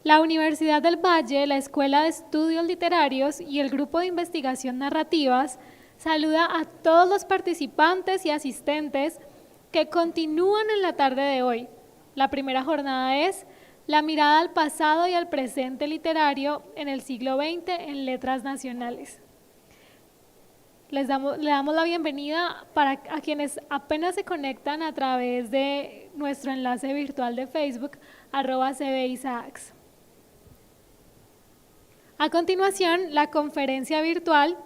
La Universidad del Valle, la Escuela de Estudios Literarios y el Grupo de Investigación Narrativas saluda a todos los participantes y asistentes que continúan en la tarde de hoy. La primera jornada es La mirada al pasado y al presente literario en el siglo XX en letras nacionales. Le damos la bienvenida a quienes apenas se conectan a través de nuestro enlace virtual de Facebook, @cbisaacs. A continuación, la conferencia virtual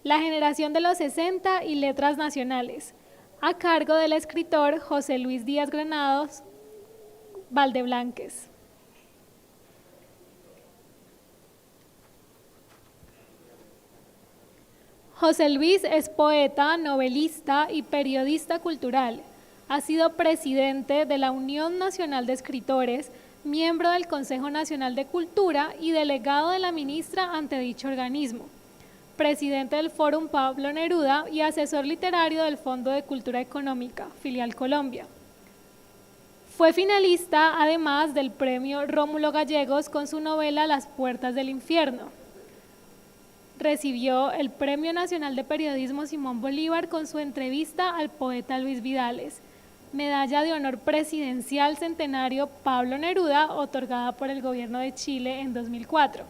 La generación de los 60 y letras nacionales, a cargo del escritor José Luis Díaz Granados Valdeblanques. José Luis es poeta, novelista y periodista cultural. Ha sido presidente de la Unión Nacional de Escritores, miembro del Consejo Nacional de Cultura y delegado de la ministra ante dicho organismo, presidente del Fórum Pablo Neruda y asesor literario del Fondo de Cultura Económica, filial Colombia. Fue finalista, además, del premio Rómulo Gallegos con su novela Las Puertas del Infierno. Recibió el Premio Nacional de Periodismo Simón Bolívar con su entrevista al poeta Luis Vidales, Medalla de Honor Presidencial Centenario Pablo Neruda, otorgada por el Gobierno de Chile en 2004.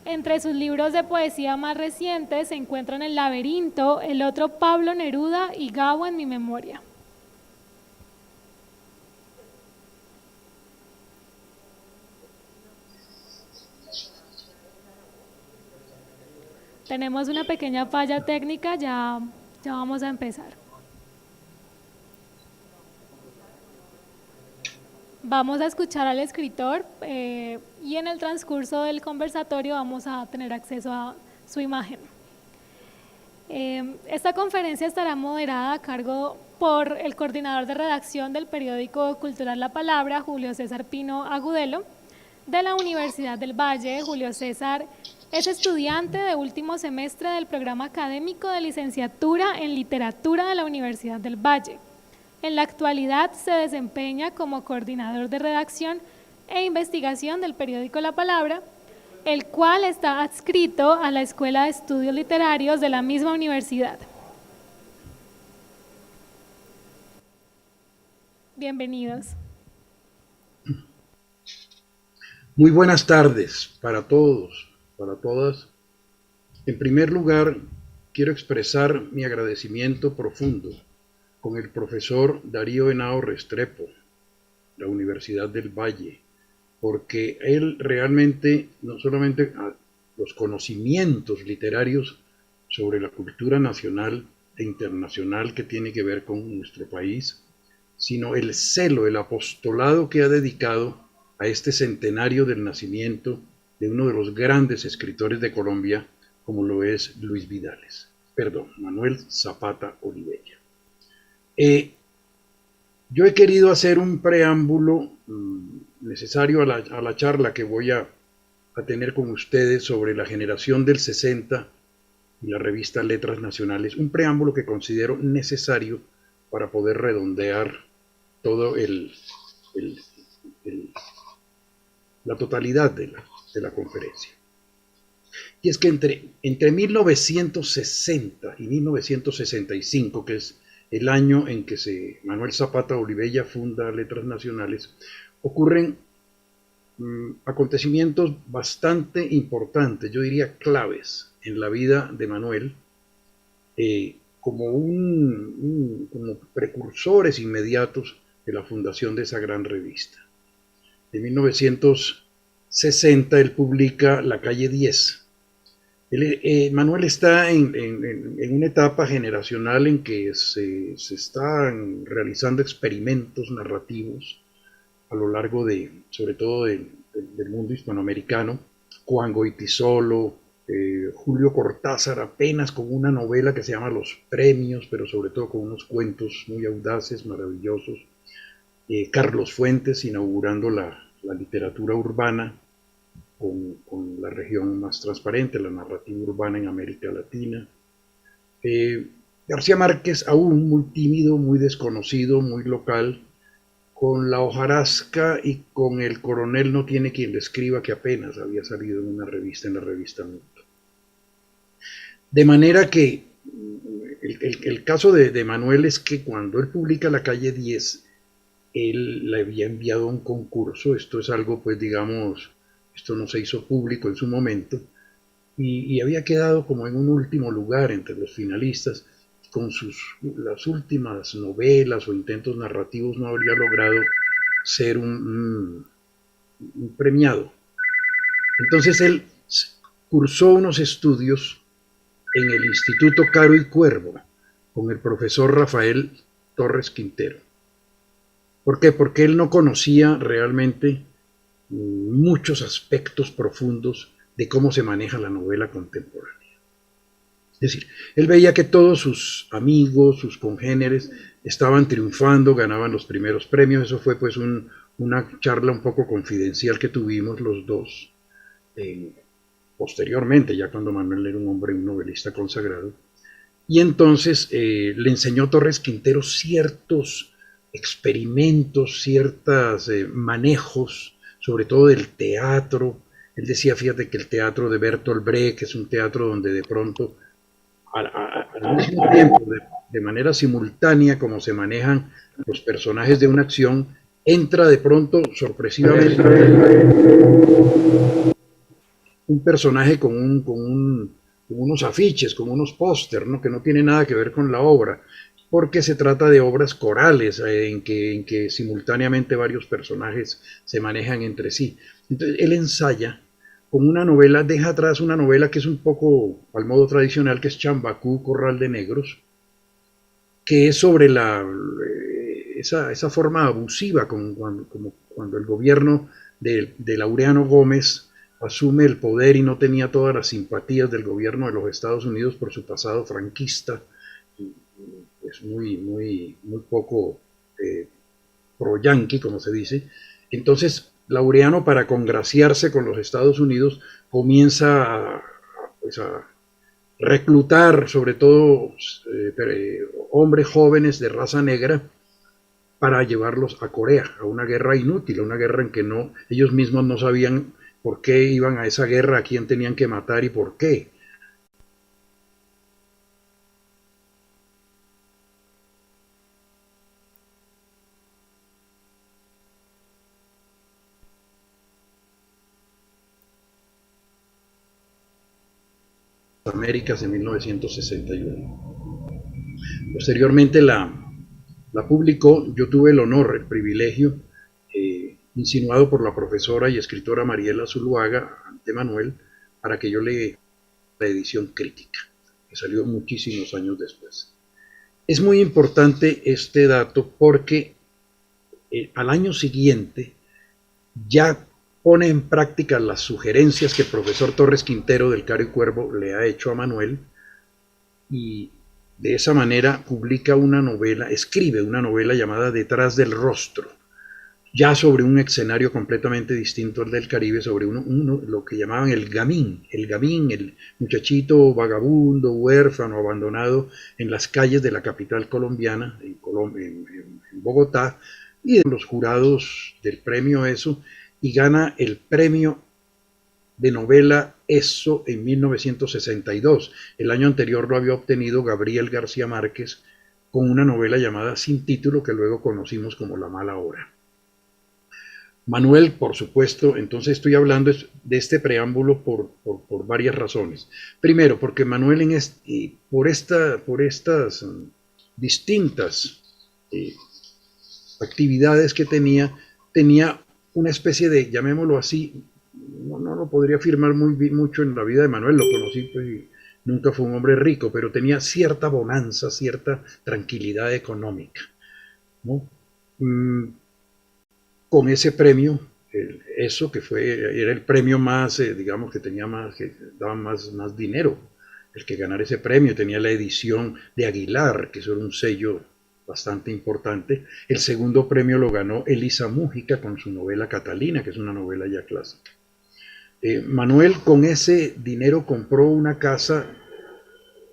Entre sus libros de poesía más recientes se encuentran El laberinto, El otro Pablo Neruda y Gabo en mi memoria. Tenemos una pequeña falla técnica, ya vamos a empezar. Vamos a escuchar al escritor y en el transcurso del conversatorio vamos a tener acceso a su imagen. Esta conferencia estará moderada a cargo por el coordinador de redacción del periódico cultural La Palabra, Julio César Pino Agudelo, de la Universidad del Valle. Julio César es estudiante de último semestre del programa académico de licenciatura en literatura de la Universidad del Valle. En la actualidad se desempeña como coordinador de redacción e investigación del periódico La Palabra, el cual está adscrito a la Escuela de Estudios Literarios de la misma universidad. Bienvenidos. Muy buenas tardes para todos, para todas. En primer lugar, quiero expresar mi agradecimiento profundo con el profesor Darío Henao Restrepo, de la Universidad del Valle, porque él realmente, no solamente los conocimientos literarios sobre la cultura nacional e internacional que tiene que ver con nuestro país, sino el celo, el apostolado que ha dedicado a este centenario del nacimiento de uno de los grandes escritores de Colombia, como lo es Manuel Zapata Olivella. Yo he querido hacer un preámbulo necesario a la charla que voy a tener con ustedes sobre la generación del 60 y la revista Letras Nacionales, un preámbulo que considero necesario para poder redondear todo la totalidad de la conferencia. Y es que entre 1960 y 1965, que es el año en que Manuel Zapata Olivella funda Letras Nacionales, ocurren acontecimientos bastante importantes, yo diría claves, en la vida de Manuel, como precursores inmediatos de la fundación de esa gran revista. En 1960 él publica La Calle 10. Manuel está en una etapa generacional en que se están realizando experimentos narrativos a lo largo sobre todo del mundo hispanoamericano. Juan Goytisolo, Julio Cortázar, apenas con una novela que se llama Los Premios, pero sobre todo con unos cuentos muy audaces, maravillosos. Carlos Fuentes inaugurando la literatura urbana con la región más transparente, la narrativa urbana en América Latina. García Márquez, aún muy tímido, muy desconocido, muy local, con la hojarasca y con el coronel no tiene quien le escriba, que apenas había salido en una revista, en la revista Mundo. De manera que el caso de Manuel es que cuando él publica La Calle 10, él le había enviado un concurso, esto es algo pues digamos, esto no se hizo público en su momento, y había quedado como en un último lugar entre los finalistas, con las últimas novelas o intentos narrativos no habría logrado ser un premiado. Entonces él cursó unos estudios en el Instituto Caro y Cuervo con el profesor Rafael Torres Quintero. ¿Por qué? Porque él no conocía realmente muchos aspectos profundos de cómo se maneja la novela contemporánea. Es decir, él veía que todos sus amigos, sus congéneres, estaban triunfando, ganaban los primeros premios. Eso fue pues una charla un poco confidencial que tuvimos los dos posteriormente, ya cuando Manuel era un hombre, un novelista consagrado. Y entonces le enseñó Torres Quintero ciertos experimentos, ciertos manejos, sobre todo del teatro. Él decía, fíjate que el teatro de Bertolt Brecht es un teatro donde de pronto, al mismo tiempo, de manera simultánea, como se manejan los personajes de una acción, entra de pronto sorpresivamente un personaje con unos afiches, con unos póster, ¿no? Que no tiene nada que ver con la obra, porque se trata de obras corales en que simultáneamente varios personajes se manejan entre sí. Entonces él ensaya con una novela, deja atrás una novela que es un poco al modo tradicional, que es Chambacú, Corral de Negros, que es sobre esa forma abusiva cuando el gobierno de Laureano Gómez asume el poder y no tenía todas las simpatías del gobierno de los Estados Unidos por su pasado franquista, pues muy poco pro-yanqui, como se dice. Entonces, Laureano, para congraciarse con los Estados Unidos, comienza pues a reclutar sobre todo hombres jóvenes de raza negra para llevarlos a Corea, a una guerra inútil, a una guerra en que ellos mismos no sabían por qué iban a esa guerra, a quién tenían que matar y por qué. Américas en 1961. Posteriormente la publicó, yo tuve el honor, el privilegio, insinuado por la profesora y escritora Mariela Zuluaga ante Manuel, para que yo le la edición crítica, que salió muchísimos años después. Es muy importante este dato porque al año siguiente ya pone en práctica las sugerencias que el profesor Torres Quintero del Caro y Cuervo le ha hecho a Manuel, y de esa manera publica una novela, escribe una novela llamada Detrás del Rostro, ya sobre un escenario completamente distinto al del Caribe, sobre lo que llamaban el gamín, el muchachito vagabundo, huérfano, abandonado en las calles de la capital colombiana, en Bogotá, y de los jurados del premio ESO, y gana el premio de novela ESO en 1962. El año anterior lo había obtenido Gabriel García Márquez con una novela llamada Sin Título, que luego conocimos como La Mala Hora. Manuel, por supuesto, entonces estoy hablando de este preámbulo por varias razones. Primero, porque Manuel por estas distintas actividades que tenía una especie de, llamémoslo así, no lo podría afirmar mucho en la vida de Manuel, lo conocí pues, y nunca fue un hombre rico, pero tenía cierta bonanza, cierta tranquilidad económica, ¿no? Con ese premio, eso que era el premio más, digamos que tenía más, que daba más dinero, el que ganara ese premio, tenía la edición de Aguilar, que eso era un sello bastante importante. El segundo premio lo ganó Elisa Mújica con su novela Catalina, que es una novela ya clásica. Manuel con ese dinero compró una casa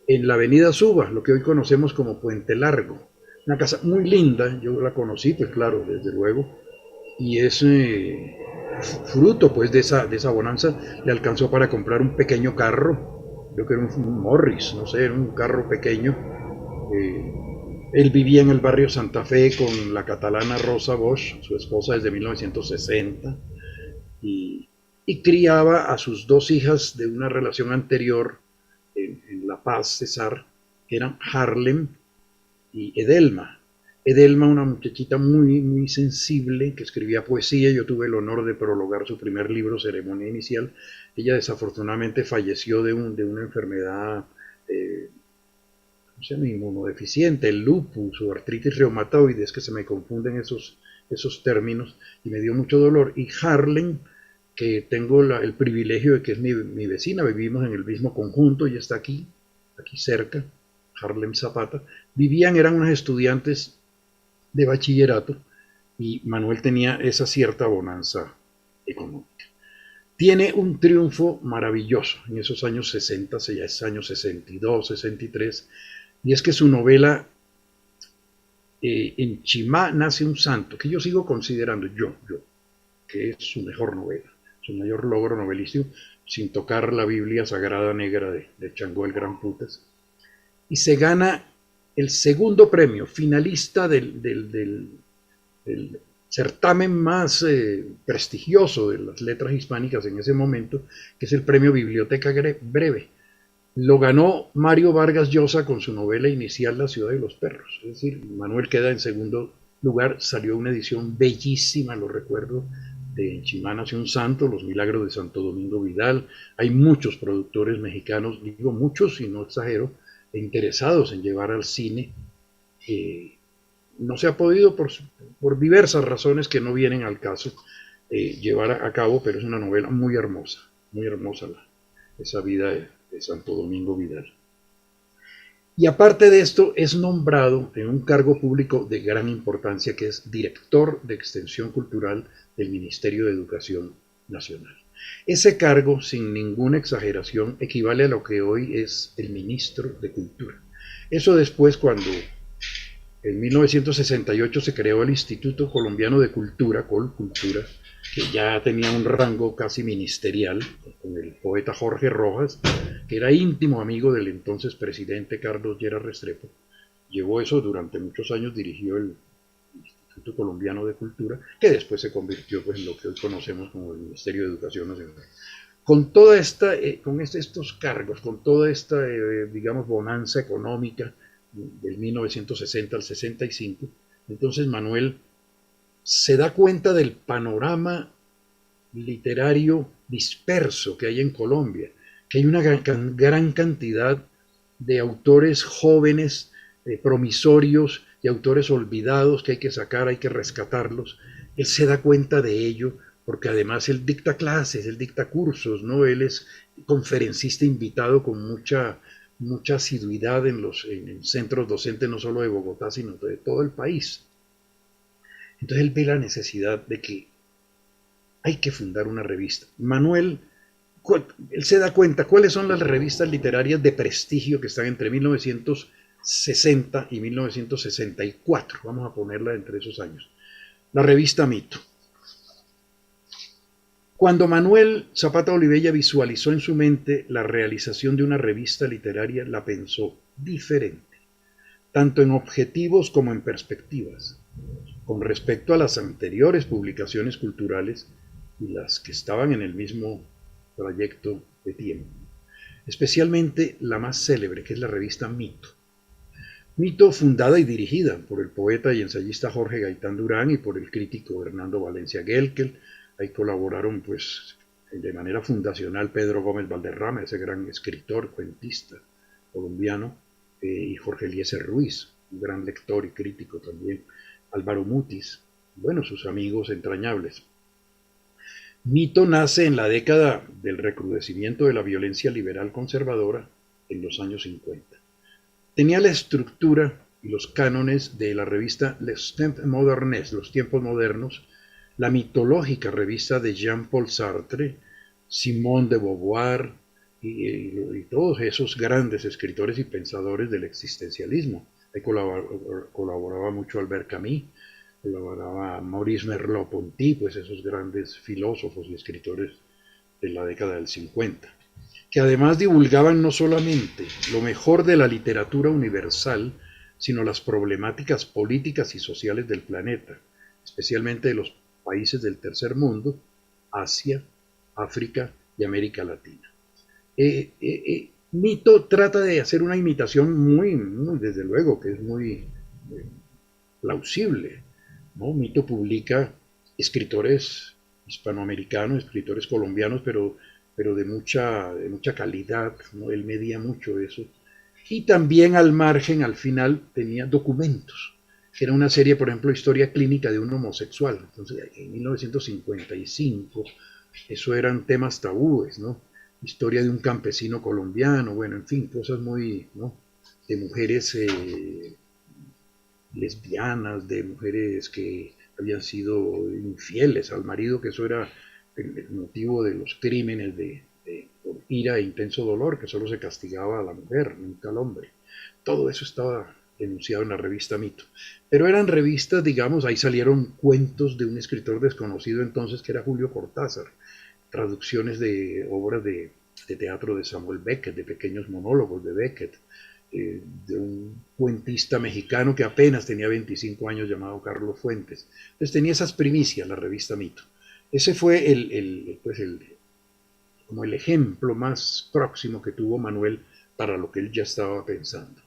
en la avenida Suba, lo que hoy conocemos como Puente Largo, una casa muy linda, yo la conocí, pues claro, desde luego, y es fruto pues de esa bonanza, le alcanzó para comprar un pequeño carro, creo que era un Morris, no sé, era un carro pequeño. eh, Él vivía en el barrio Santa Fe con la catalana Rosa Bosch, su esposa desde 1960, y, y criaba a sus dos hijas de una relación anterior en La Paz, Cesar, que eran Harlem y Edelma. Edelma, una muchachita muy sensible que escribía poesía. Yo tuve el honor de prologar su primer libro, Ceremonia Inicial. Ella desafortunadamente falleció de una enfermedad, ¿cómo se llama? Inmunodeficiente, el lupus o artritis reumatoide, es que se me confunden esos términos, y me dio mucho dolor. Y Harlem, que tengo el privilegio de que es mi vecina, vivimos en el mismo conjunto y está aquí cerca, Harlem Zapata, eran unos estudiantes de bachillerato, y Manuel tenía esa cierta bonanza económica. Tiene un triunfo maravilloso en esos años 60, ya es años 62, 63, y es que su novela En Chimá nace un santo, que yo sigo considerando, que es su mejor novela, su mayor logro novelístico, sin tocar la Biblia Sagrada Negra de Changó el Gran Putas, y se gana el segundo premio, finalista del certamen más prestigioso de las letras hispánicas en ese momento, que es el premio Biblioteca Breve. Lo ganó Mario Vargas Llosa con su novela inicial La ciudad de los perros. Es decir, Manuel queda en segundo lugar. Salió una edición bellísima, lo recuerdo, de En Chimá nació un santo, Los milagros de Santo Domingo Vidal. Hay muchos productores mexicanos, digo muchos y no exagero, interesados en llevar al cine. No se ha podido por diversas razones que no vienen al caso llevar a cabo, pero es una novela muy hermosa esa vida de Santo Domingo Vidal. Y aparte de esto, es nombrado en un cargo público de gran importancia, que es director de Extensión Cultural del Ministerio de Educación Nacional. Ese cargo, sin ninguna exageración, equivale a lo que hoy es el ministro de Cultura. Eso después, cuando en 1968 se creó el Instituto Colombiano de Cultura, Colcultura, que ya tenía un rango casi ministerial, con el poeta Jorge Rojas, que era íntimo amigo del entonces presidente Carlos Lleras Restrepo. Llevó eso durante muchos años, dirigió el Instituto Colombiano de Cultura, que después se convirtió pues, en lo que hoy conocemos como el Ministerio de Educación Nacional. Con toda estos cargos, con toda esta, digamos, bonanza económica del 1960 al 65, entonces Manuel se da cuenta del panorama literario disperso que hay en Colombia, que hay una gran cantidad de autores jóvenes, promisorios, y autores olvidados que hay que sacar, hay que rescatarlos. Él se da cuenta de ello porque además él dicta clases, él dicta cursos, ¿no? Él es conferencista invitado con mucha asiduidad en centros docentes no solo de Bogotá, sino de todo el país. Entonces él ve la necesidad de que hay que fundar una revista. Manuel, él se da cuenta cuáles son las revistas literarias de prestigio que están entre 1960 y 1964. Vamos a ponerla entre esos años. La revista Mito. Cuando Manuel Zapata Olivella visualizó en su mente la realización de una revista literaria, la pensó diferente, tanto en objetivos como en perspectivas, con respecto a las anteriores publicaciones culturales y las que estaban en el mismo trayecto de tiempo, especialmente la más célebre, que es la revista Mito. Mito, fundada y dirigida por el poeta y ensayista Jorge Gaitán Durán y por el crítico Hernando Valencia Gelkel. Ahí colaboraron pues de manera fundacional Pedro Gómez Valderrama, ese gran escritor, cuentista colombiano, y Jorge Eliezer Ruiz, un gran lector y crítico también, Álvaro Mutis, bueno, sus amigos entrañables. Mito nace en la década del recrudecimiento de la violencia liberal conservadora en los años 50. Tenía la estructura y los cánones de la revista Les Temps Modernes, Los Tiempos Modernos, la mitológica revista de Jean-Paul Sartre, Simone de Beauvoir y todos esos grandes escritores y pensadores del existencialismo, Ahí colaboraba mucho Albert Camus, colaboraba Maurice Merleau-Ponty, pues esos grandes filósofos y escritores de la década del 50, que además divulgaban no solamente lo mejor de la literatura universal, sino las problemáticas políticas y sociales del planeta, especialmente de los países del tercer mundo, Asia, África y América Latina. Mito trata de hacer una imitación muy, desde luego, que es muy plausible, ¿no? Mito publica escritores hispanoamericanos, escritores colombianos, pero de mucha calidad, ¿no? Él medía mucho eso. Y también al margen, al final, tenía documentos, que era una serie, por ejemplo, Historia clínica de un homosexual. Entonces, en 1955, eso eran temas tabúes, ¿no? Historia de un campesino colombiano, bueno, en fin, cosas muy, ¿no? De mujeres lesbianas, de mujeres que habían sido infieles al marido, que eso era el motivo de los crímenes por ira e intenso dolor, que solo se castigaba a la mujer, nunca al hombre. Todo eso estaba denunciado en la revista Mito. Pero eran revistas, digamos, ahí salieron cuentos de un escritor desconocido entonces que era Julio Cortázar, traducciones de obras de teatro de Samuel Beckett, de pequeños monólogos de Beckett, de un cuentista mexicano que apenas tenía 25 años llamado Carlos Fuentes. Entonces tenía esas primicias la revista Mito. Ese fue como el ejemplo más próximo que tuvo Manuel para lo que él ya estaba pensando.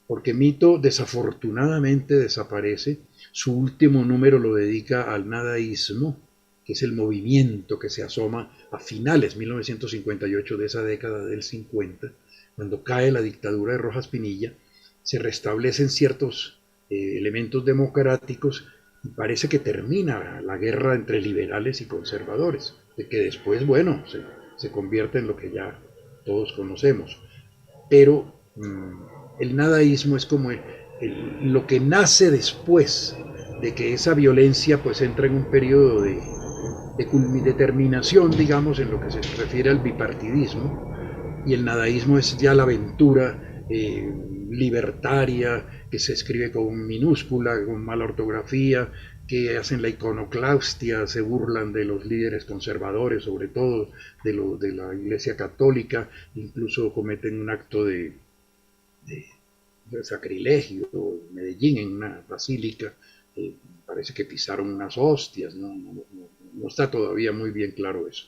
Porque Mito desafortunadamente desaparece, su último número lo dedica al nadaísmo, que es el movimiento que se asoma a finales 1958 de esa década del 50, cuando cae la dictadura de Rojas Pinilla, se restablecen ciertos elementos democráticos y parece que termina la guerra entre liberales y conservadores, de que después, bueno, se convierte en lo que ya todos conocemos. Pero el nadaísmo es como lo que nace después de que esa violencia pues entra en un periodo de terminación, digamos, en lo que se refiere al bipartidismo, y el nadaísmo es ya la aventura libertaria, que se escribe con minúscula, con mala ortografía, que hacen la iconoclastia, se burlan de los líderes conservadores, sobre todo de la Iglesia Católica, incluso cometen un acto de sacrilegio en Medellín, en una basílica, parece que pisaron unas hostias, no está todavía muy bien claro eso.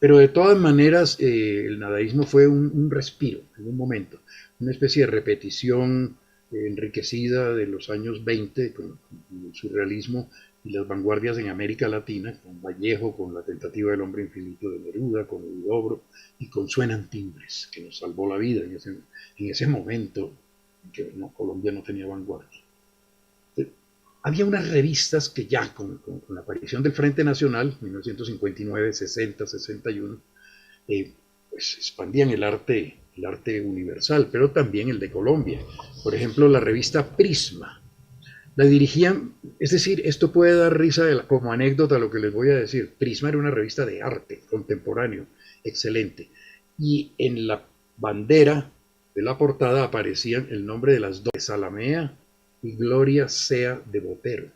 Pero de todas maneras, el nadaísmo fue un respiro, en un momento, una especie de repetición enriquecida de los años 20 con el surrealismo y las vanguardias en América Latina, con Vallejo, con la tentativa del hombre infinito de Neruda, con Huidobro y con Suenan timbres, que nos salvó la vida en ese momento en que Colombia no tenía vanguardia. Había unas revistas que ya con la aparición del Frente Nacional, 1959, 60, 61, pues expandían el arte universal, pero también el de Colombia. Por ejemplo, la revista Prisma. La dirigían, es decir, esto puede dar risa como anécdota lo que les voy a decir. Prisma era una revista de arte contemporáneo, excelente. Y en la bandera de la portada aparecían el nombre de las dos, Salamea y Gloria Sea de Botero.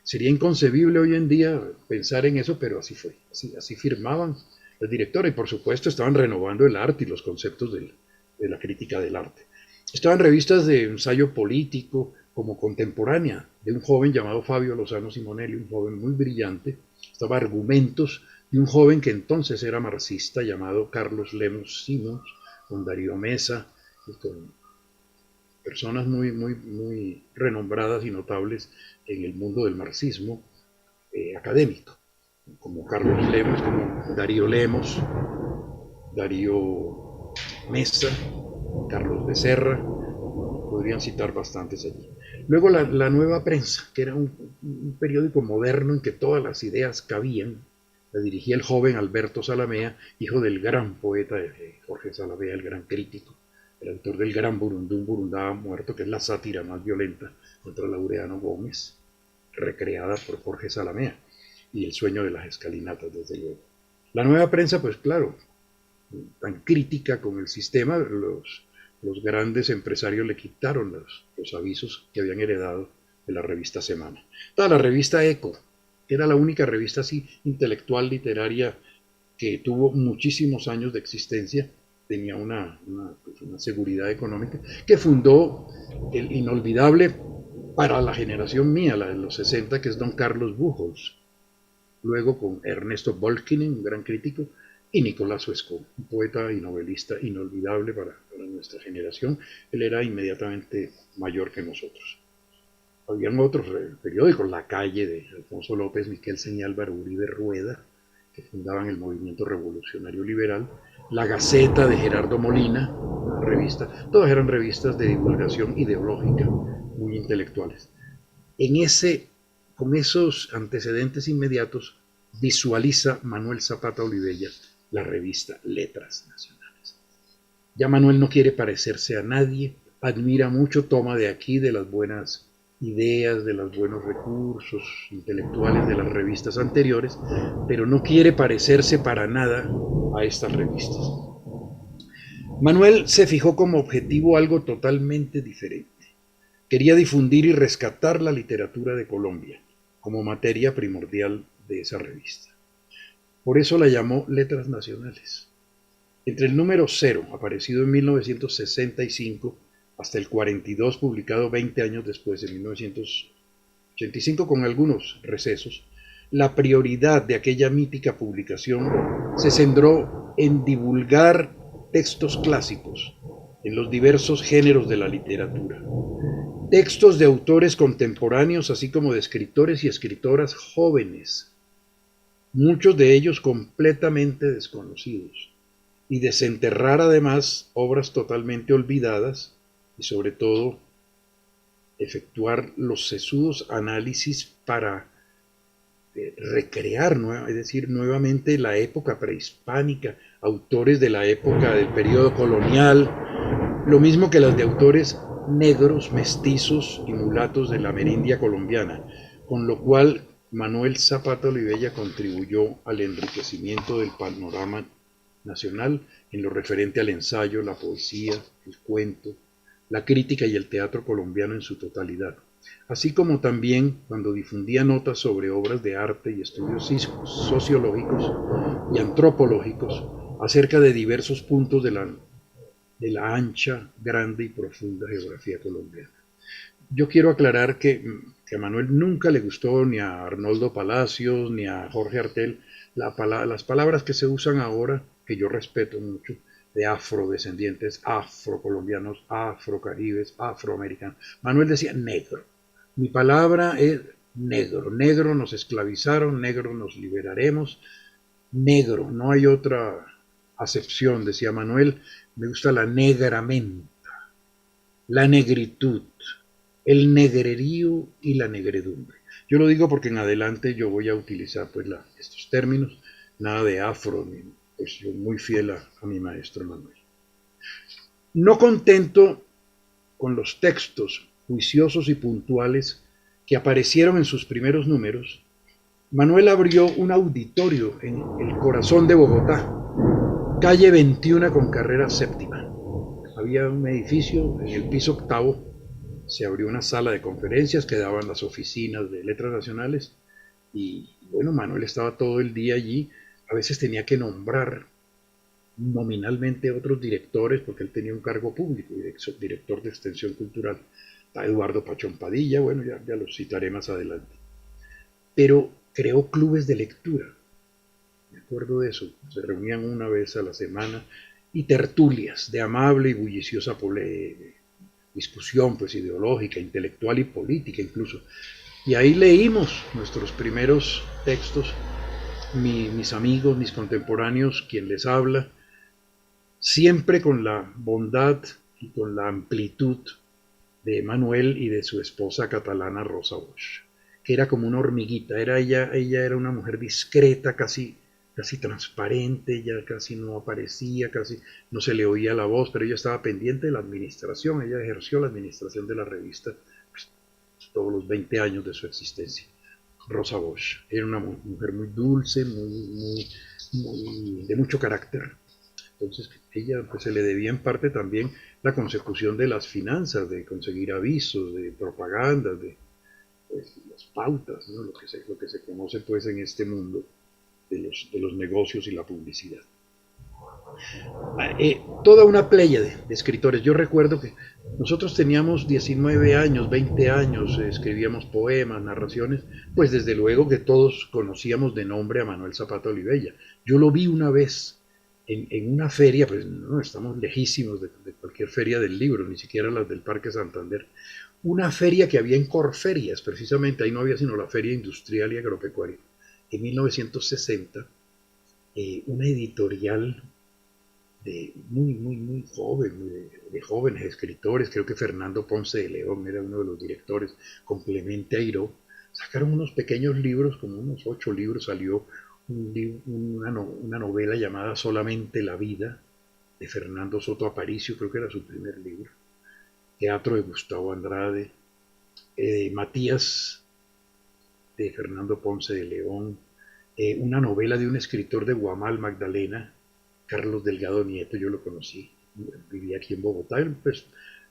Sería inconcebible hoy en día pensar en eso, pero así fue. Así firmaban las directoras y por supuesto estaban renovando el arte y los conceptos de la crítica del arte. Estaban revistas de ensayo político como Contemporánea, de un joven llamado Fabio Lozano Simonelli, un joven muy brillante. Estaba Argumentos de un joven que entonces era marxista llamado Carlos Lemos Simons, con Darío Mesa, y con personas muy renombradas y notables en el mundo del marxismo académico, como Carlos Lemos, como Darío Lemos, Darío Mesa, Carlos Becerra, podrían citar bastantes allí. Luego la Nueva Prensa, que era un periódico moderno en que todas las ideas cabían, la dirigía el joven Alberto Salamea, hijo del gran poeta Jorge Salamea, el gran crítico, el autor del Gran Burundún, Burundá Muerto, que es la sátira más violenta contra Laureano Gómez, recreada por Jorge Salamea, y El sueño de las escalinatas, desde luego. La Nueva Prensa, pues claro, tan crítica con el sistema, los los grandes empresarios le quitaron los avisos que habían heredado de la revista Semana. Estaba la revista Eco, que era la única revista así intelectual, literaria, que tuvo muchísimos años de existencia, tenía una seguridad económica, que fundó el inolvidable para la generación mía, la de los 60, que es don Carlos Buchholz, luego con Ernesto Bolkinen, un gran crítico, y Nicolás Huescón, un poeta y novelista inolvidable para nuestra generación. Él era inmediatamente mayor que nosotros. Habían otros periódicos, La Calle de Alfonso López, Miquel Señálvaro Uribe Rueda, que fundaban el movimiento revolucionario liberal, La Gaceta de Gerardo Molina, una revista, todas eran revistas de divulgación ideológica, muy intelectuales. Con esos antecedentes inmediatos, visualiza Manuel Zapata Olivella la revista Letras Nacionales. Ya Manuel no quiere parecerse a nadie, admira mucho, toma de aquí, de las buenas ideas, de los buenos recursos intelectuales de las revistas anteriores, pero no quiere parecerse para nada a estas revistas. Manuel se fijó como objetivo algo totalmente diferente. Quería difundir y rescatar la literatura de Colombia como materia primordial de esa revista. Por eso la llamó Letras Nacionales. Entre el número 0, aparecido en 1965, hasta el 42, publicado 20 años después, en 1985, con algunos recesos, la prioridad de aquella mítica publicación se centró en divulgar textos clásicos en los diversos géneros de la literatura. Textos de autores contemporáneos, así como de escritores y escritoras jóvenes, muchos de ellos completamente desconocidos, y desenterrar además obras totalmente olvidadas y sobre todo efectuar los sesudos análisis para recrear, es decir, nuevamente la época prehispánica, autores de la época del periodo colonial, lo mismo que las de autores negros, mestizos y mulatos de la amerindia colombiana, con lo cual Manuel Zapata Olivella contribuyó al enriquecimiento del panorama nacional en lo referente al ensayo, la poesía, el cuento, la crítica y el teatro colombiano en su totalidad, así como también cuando difundía notas sobre obras de arte y estudios sociológicos y antropológicos acerca de diversos puntos de la ancha, grande y profunda geografía colombiana. Yo quiero aclarar que a Manuel nunca le gustó ni a Arnoldo Palacios ni a Jorge Artel las palabras que se usan ahora, que yo respeto mucho, de afrodescendientes, afrocolombianos, afrocaribes, afroamericanos. Manuel decía negro. Mi palabra es negro. Negro nos esclavizaron, negro nos liberaremos. Negro, no hay otra acepción, decía Manuel. Me gusta la negramenta, la negritud, el negrerío y la negredumbre. Yo lo digo porque en adelante yo voy a utilizar pues estos términos, nada de afro, pues yo muy fiel a mi maestro Manuel. No contento con los textos juiciosos y puntuales que aparecieron en sus primeros números, Manuel abrió un auditorio en el corazón de Bogotá, calle 21 con carrera séptima. Había un edificio en el piso octavo, se abrió una sala de conferencias que daban las oficinas de Letras Nacionales y bueno, Manuel estaba todo el día allí, a veces tenía que nombrar nominalmente otros directores porque él tenía un cargo público, director de Extensión Cultural, está Eduardo Pachón Padilla, bueno, ya los citaré más adelante. Pero creó clubes de lectura, me acuerdo de eso, se reunían una vez a la semana, y tertulias de amable y bulliciosa discusión pues ideológica, intelectual y política incluso. Y ahí leímos nuestros primeros textos, mis amigos, mis contemporáneos, quien les habla, siempre con la bondad y con la amplitud de Manuel y de su esposa catalana Rosa Bosch, que era como una hormiguita, ella era una mujer discreta, casi transparente, ella casi no aparecía, casi no se le oía la voz, pero ella estaba pendiente de la administración, ella ejerció la administración de la revista pues, todos los 20 años de su existencia. Rosa Bosch era una mujer muy dulce, de mucho carácter, Entonces ella pues, se le debía en parte también la consecución de las finanzas, de conseguir avisos, de propaganda, de pues, las pautas, ¿no? Lo que se conoce pues en este mundo de los negocios y la publicidad. Toda una playa de escritores. Yo recuerdo que nosotros teníamos 19 años, 20 años, escribíamos poemas, narraciones, pues desde luego que todos conocíamos de nombre a Manuel Zapata Olivella. Yo lo vi una vez en una feria, pues no, estamos lejísimos de cualquier feria del libro, ni siquiera las del Parque Santander. Una feria que había en Corferias, precisamente, ahí no había sino la Feria Industrial y Agropecuaria. En 1960, una editorial muy joven, de jóvenes escritores, creo que Fernando Ponce de León era uno de los directores, con Clemente Airó, sacaron unos pequeños libros, como unos 8 libros, salió una novela llamada Solamente la vida, de Fernando Soto Aparicio, creo que era su primer libro, Teatro de Gustavo Andrade, Matías, de Fernando Ponce de León, una novela de un escritor de Guamal, Magdalena, Carlos Delgado Nieto, yo lo conocí, vivía aquí en Bogotá, pues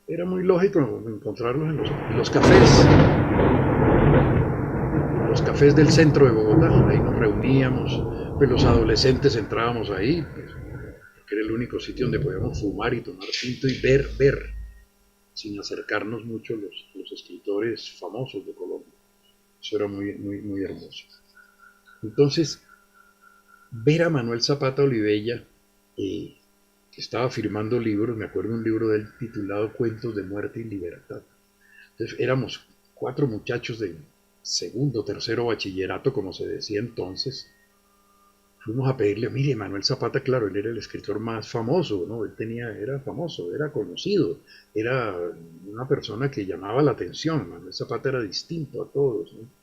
era muy lógico encontrarlos en los cafés del centro de Bogotá, ahí nos reuníamos, pues los adolescentes entrábamos ahí, pues, porque era el único sitio donde podíamos fumar y tomar tinto y ver, sin acercarnos mucho los escritores famosos de Colombia. Eso era muy hermoso. Entonces, ver a Manuel Zapata Olivella, que estaba firmando libros, me acuerdo de un libro de él titulado Cuentos de Muerte y Libertad. Entonces éramos 4 muchachos de segundo, tercero bachillerato, como se decía entonces. Fuimos a pedirle, mire, Manuel Zapata, claro, él era el escritor más famoso, ¿no? Era famoso, era conocido, era una persona que llamaba la atención. Manuel Zapata era distinto a todos, ¿no?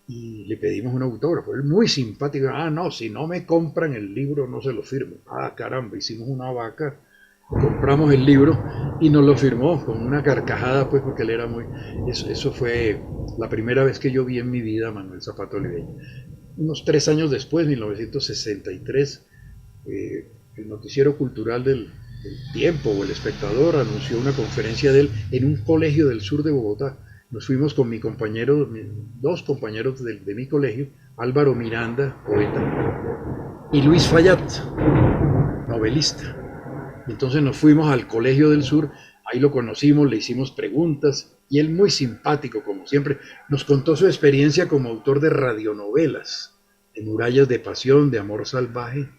Y le pedimos un autógrafo. Él muy simpático. No, si no me compran el libro no se lo firmo. Caramba, hicimos una vaca, compramos el libro y nos lo firmó con una carcajada, pues porque él era muy... Eso fue la primera vez que yo vi en mi vida a Manuel Zapata Olivella. Unos 3 años después, 1963, el noticiero cultural del Tiempo o El Espectador anunció una conferencia de él en un colegio del sur de Bogotá. Nos fuimos con 2 compañeros de mi colegio, Álvaro Miranda, poeta, y Luis Fayat, novelista. Entonces nos fuimos al Colegio del Sur, ahí lo conocimos, le hicimos preguntas, y él muy simpático, como siempre, nos contó su experiencia como autor de radionovelas, de Murallas de Pasión, de Amor Salvaje,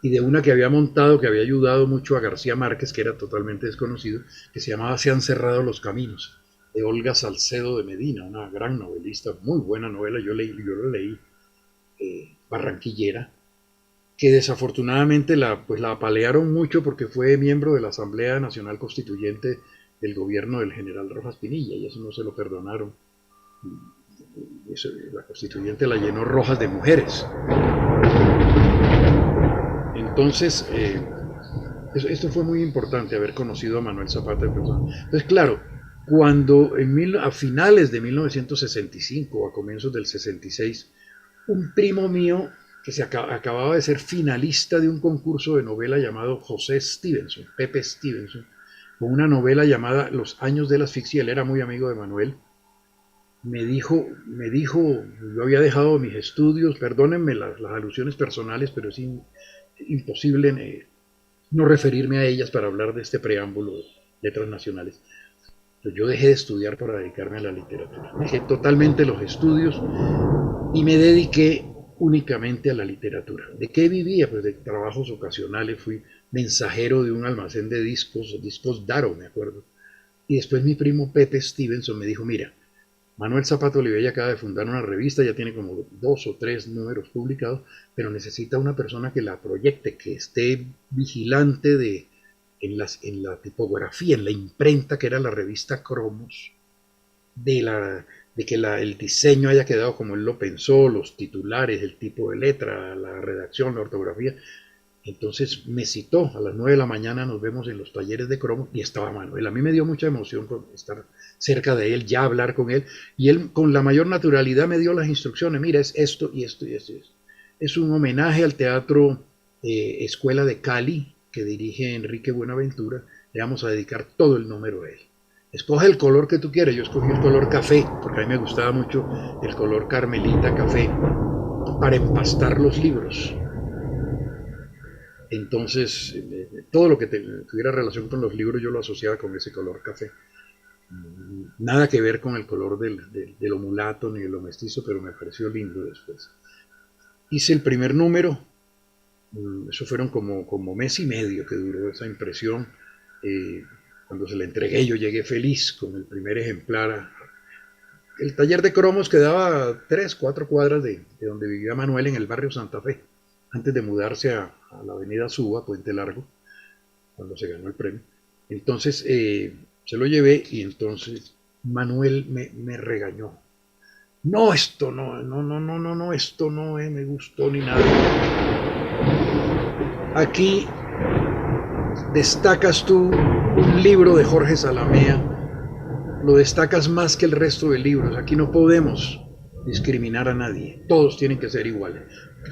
y de una que había montado, que había ayudado mucho a García Márquez, que era totalmente desconocido, que se llamaba Se han cerrado los caminos, de Olga Salcedo de Medina, una gran novelista, muy buena novela, yo lo leí, barranquillera, que desafortunadamente pues la apalearon mucho porque fue miembro de la Asamblea Nacional Constituyente del gobierno del general Rojas Pinilla, y eso no se lo perdonaron. La constituyente la llenó Rojas de mujeres. Entonces, esto fue muy importante, haber conocido a Manuel Zapata en persona. Entonces, claro, cuando a finales de 1965 o a comienzos del 66, un primo mío que acababa de ser finalista de un concurso de novela llamado José Stevenson, Pepe Stevenson, con una novela llamada Los años de la asfixia, él era muy amigo de Manuel, me dijo, yo había dejado mis estudios, perdónenme las alusiones personales, pero es imposible no referirme a ellas para hablar de este preámbulo de letras nacionales. Entonces yo dejé de estudiar para dedicarme a la literatura. Dejé totalmente los estudios y me dediqué únicamente a la literatura. ¿De qué vivía? Pues de trabajos ocasionales. Fui mensajero de un almacén de discos Daro, me acuerdo. Y después mi primo Pepe Stevenson me dijo, mira, Manuel Zapata Olivella acaba de fundar una revista, ya tiene como 2 o 3 números publicados, pero necesita una persona que la proyecte, que esté vigilante en la tipografía, en la imprenta, que era la revista Cromos, de que el diseño haya quedado como él lo pensó, los titulares, el tipo de letra, la redacción, la ortografía. Entonces me citó a las 9 de la mañana, nos vemos en los talleres de Cromos y estaba Manuel. A mí me dio mucha emoción estar cerca de él, ya hablar con él, y él con la mayor naturalidad me dio las instrucciones, mira, es esto y esto y esto. Es un homenaje al teatro Escuela de Cali, que dirige Enrique Buenaventura, le vamos a dedicar todo el número a él. Escoge el color que tú quieras. Yo escogí el color café, porque a mí me gustaba mucho el color carmelita café, para empastar los libros. Entonces, todo lo que tuviera relación con los libros yo lo asociaba con ese color café. Nada que ver con el color de lo mulato ni de lo mestizo, pero me pareció lindo después. Hice el primer número, eso fueron como mes y medio que duró esa impresión. Cuando se la entregué yo llegué feliz con el primer ejemplar. El taller de cromos quedaba 3, 4 cuadras de donde vivía Manuel, en el barrio Santa Fe, antes de mudarse a la avenida Suba, Puente Largo, cuando se ganó el premio. Entonces se lo llevé y entonces Manuel me regañó. No, esto no, esto no me gustó ni nada. Aquí destacas tú un libro de Jorge Salamea, lo destacas más que el resto de libros. Aquí no podemos discriminar a nadie, todos tienen que ser iguales.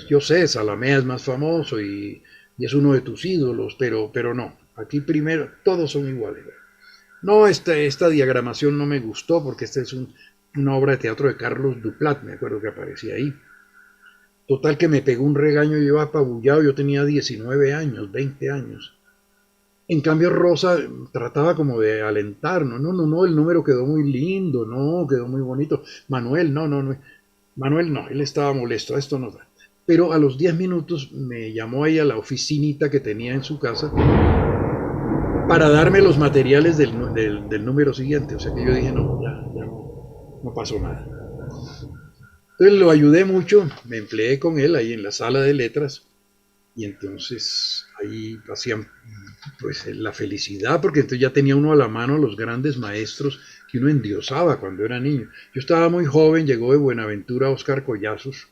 Yo sé, Salamea es más famoso y es uno de tus ídolos, pero no, aquí primero todos son iguales. No, esta diagramación no me gustó porque esta es una obra de teatro de Carlos Duplat, me acuerdo que aparecía ahí. Total que me pegó un regaño, yo iba apabullado, yo tenía 19 años, 20 años. En cambio Rosa trataba como de alentarnos, no, el número quedó muy lindo, no, quedó muy bonito. Manuel, no, Manuel no, él estaba molesto, esto no da. Pero a los 10 minutos me llamó ahí a la oficinita que tenía en su casa para darme los materiales del número siguiente. O sea que yo dije, no, ya no pasó nada. Entonces lo ayudé mucho, me empleé con él ahí en la sala de letras y entonces ahí hacían pues la felicidad, porque entonces ya tenía uno a la mano los grandes maestros que uno endiosaba cuando era niño. Yo estaba muy joven, llegó de Buenaventura Óscar Collazos,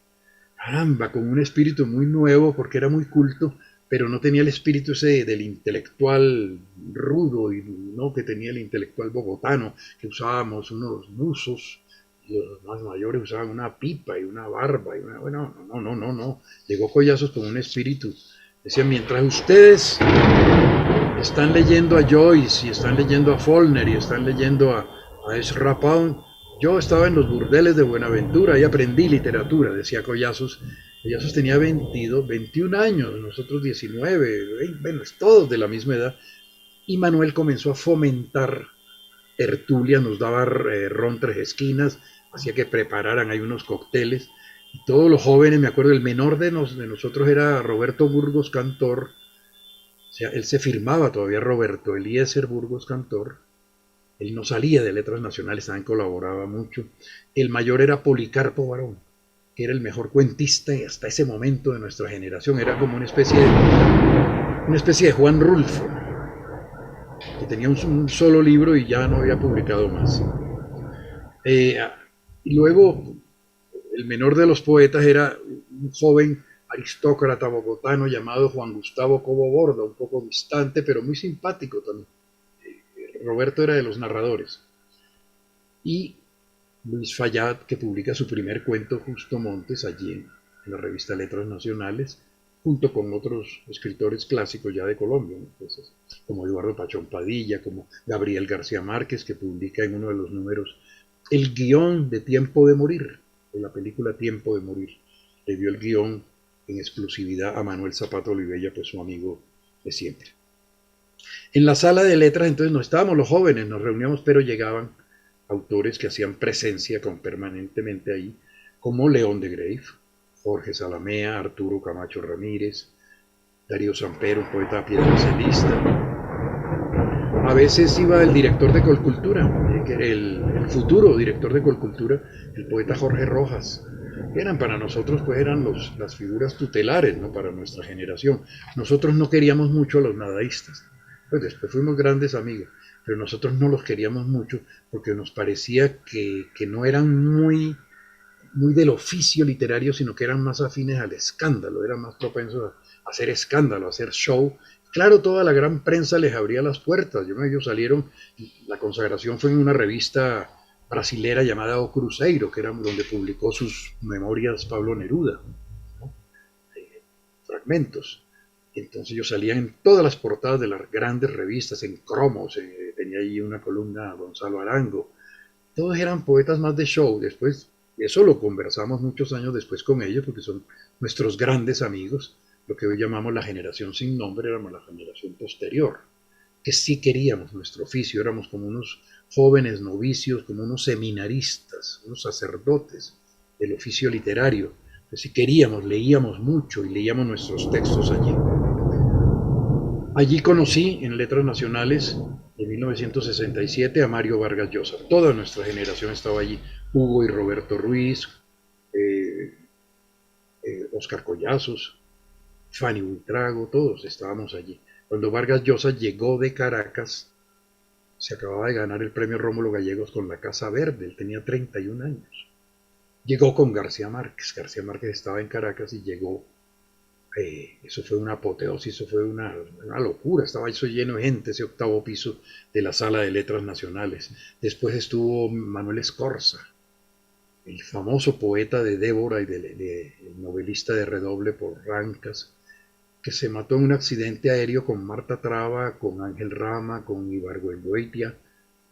caramba, con un espíritu muy nuevo porque era muy culto, pero no tenía el espíritu ese del intelectual rudo y no que tenía el intelectual bogotano, que usábamos unos buzos. Los más mayores usaban una pipa y una barba y bueno, no. Llegó Collazos con un espíritu. Decía, mientras ustedes están leyendo a Joyce y están leyendo a Faulkner y están leyendo a Ezra Pound, yo estaba en los burdeles de Buenaventura y aprendí literatura, decía Collazos. Collazos tenía 22, 21 años, nosotros 19, 20, bueno, todos de la misma edad. Y Manuel comenzó a fomentar tertulia, nos daba ron 3 esquinas, hacía que prepararan ahí unos cócteles, y todos los jóvenes, me acuerdo, el menor de nosotros era Roberto Burgos Cantor, o sea, él se firmaba todavía Roberto Eliezer Burgos Cantor, él no salía de Letras Nacionales, también colaboraba mucho. El mayor era Policarpo Barón, que era el mejor cuentista y hasta ese momento de nuestra generación, era como una especie de Juan Rulfo, que tenía un solo libro y ya no había publicado más. Y luego, el menor de los poetas era un joven aristócrata bogotano llamado Juan Gustavo Cobo Borda, un poco distante, pero muy simpático también. Roberto era de los narradores. Y Luis Fayad, que publica su primer cuento, Justo Montes, allí en la revista Letras Nacionales, junto con otros escritores clásicos ya de Colombia, ¿no? Entonces, como Eduardo Pachón Padilla, como Gabriel García Márquez, que publica en uno de los números el guión de Tiempo de Morir, de la película Tiempo de Morir. Le dio el guión en exclusividad a Manuel Zapata Olivella, pues su amigo de siempre. En la sala de letras, entonces, no estábamos los jóvenes, nos reuníamos, pero llegaban autores que hacían presencia permanentemente ahí, como León de Greiff, Jorge Salamea, Arturo Camacho Ramírez, Darío Sampero, un poeta piedracelista. A veces iba el director de Colcultura, el futuro director de Colcultura, el poeta Jorge Rojas. Para nosotros, pues eran las figuras tutelares, ¿no? Para nuestra generación. Nosotros no queríamos mucho a los nadaístas. Pues después fuimos grandes amigos, pero nosotros no los queríamos mucho porque nos parecía que no eran muy del oficio literario, sino que eran más afines al escándalo, eran más propensos a hacer escándalo, a hacer show. Claro, toda la gran prensa les abría las puertas. Ellos salieron, la consagración fue en una revista brasilera llamada O Cruzeiro, que era donde publicó sus memorias Pablo Neruda, ¿no? Fragmentos. Entonces yo salía en todas las portadas de las grandes revistas, en cromos, tenía ahí una columna Gonzalo Arango. Todos eran poetas más de show. Después, eso lo conversamos muchos años después con ellos, porque son nuestros grandes amigos. Lo que hoy llamamos la generación sin nombre, éramos la generación posterior, que sí queríamos nuestro oficio, éramos como unos jóvenes novicios, como unos seminaristas, unos sacerdotes del oficio literario. Que sí queríamos, leíamos mucho y leíamos nuestros textos allí. Allí conocí en Letras Nacionales de 1967 a Mario Vargas Llosa. Toda nuestra generación estaba allí. Hugo y Roberto Ruiz, eh, Oscar Collazos, Fanny Buitrago, todos estábamos allí. Cuando Vargas Llosa llegó de Caracas, se acababa de ganar el premio Rómulo Gallegos con La Casa Verde, él tenía 31 años. Llegó con García Márquez estaba en Caracas y llegó. Eso fue una apoteosis, eso fue una locura, estaba eso lleno de gente, ese octavo piso de la Sala de Letras Nacionales. Después estuvo Manuel Escorza, el famoso poeta de Débora y el novelista de redoble por Rancas, que se mató en un accidente aéreo con Marta Traba, con Ángel Rama, con Ibargüengoitia.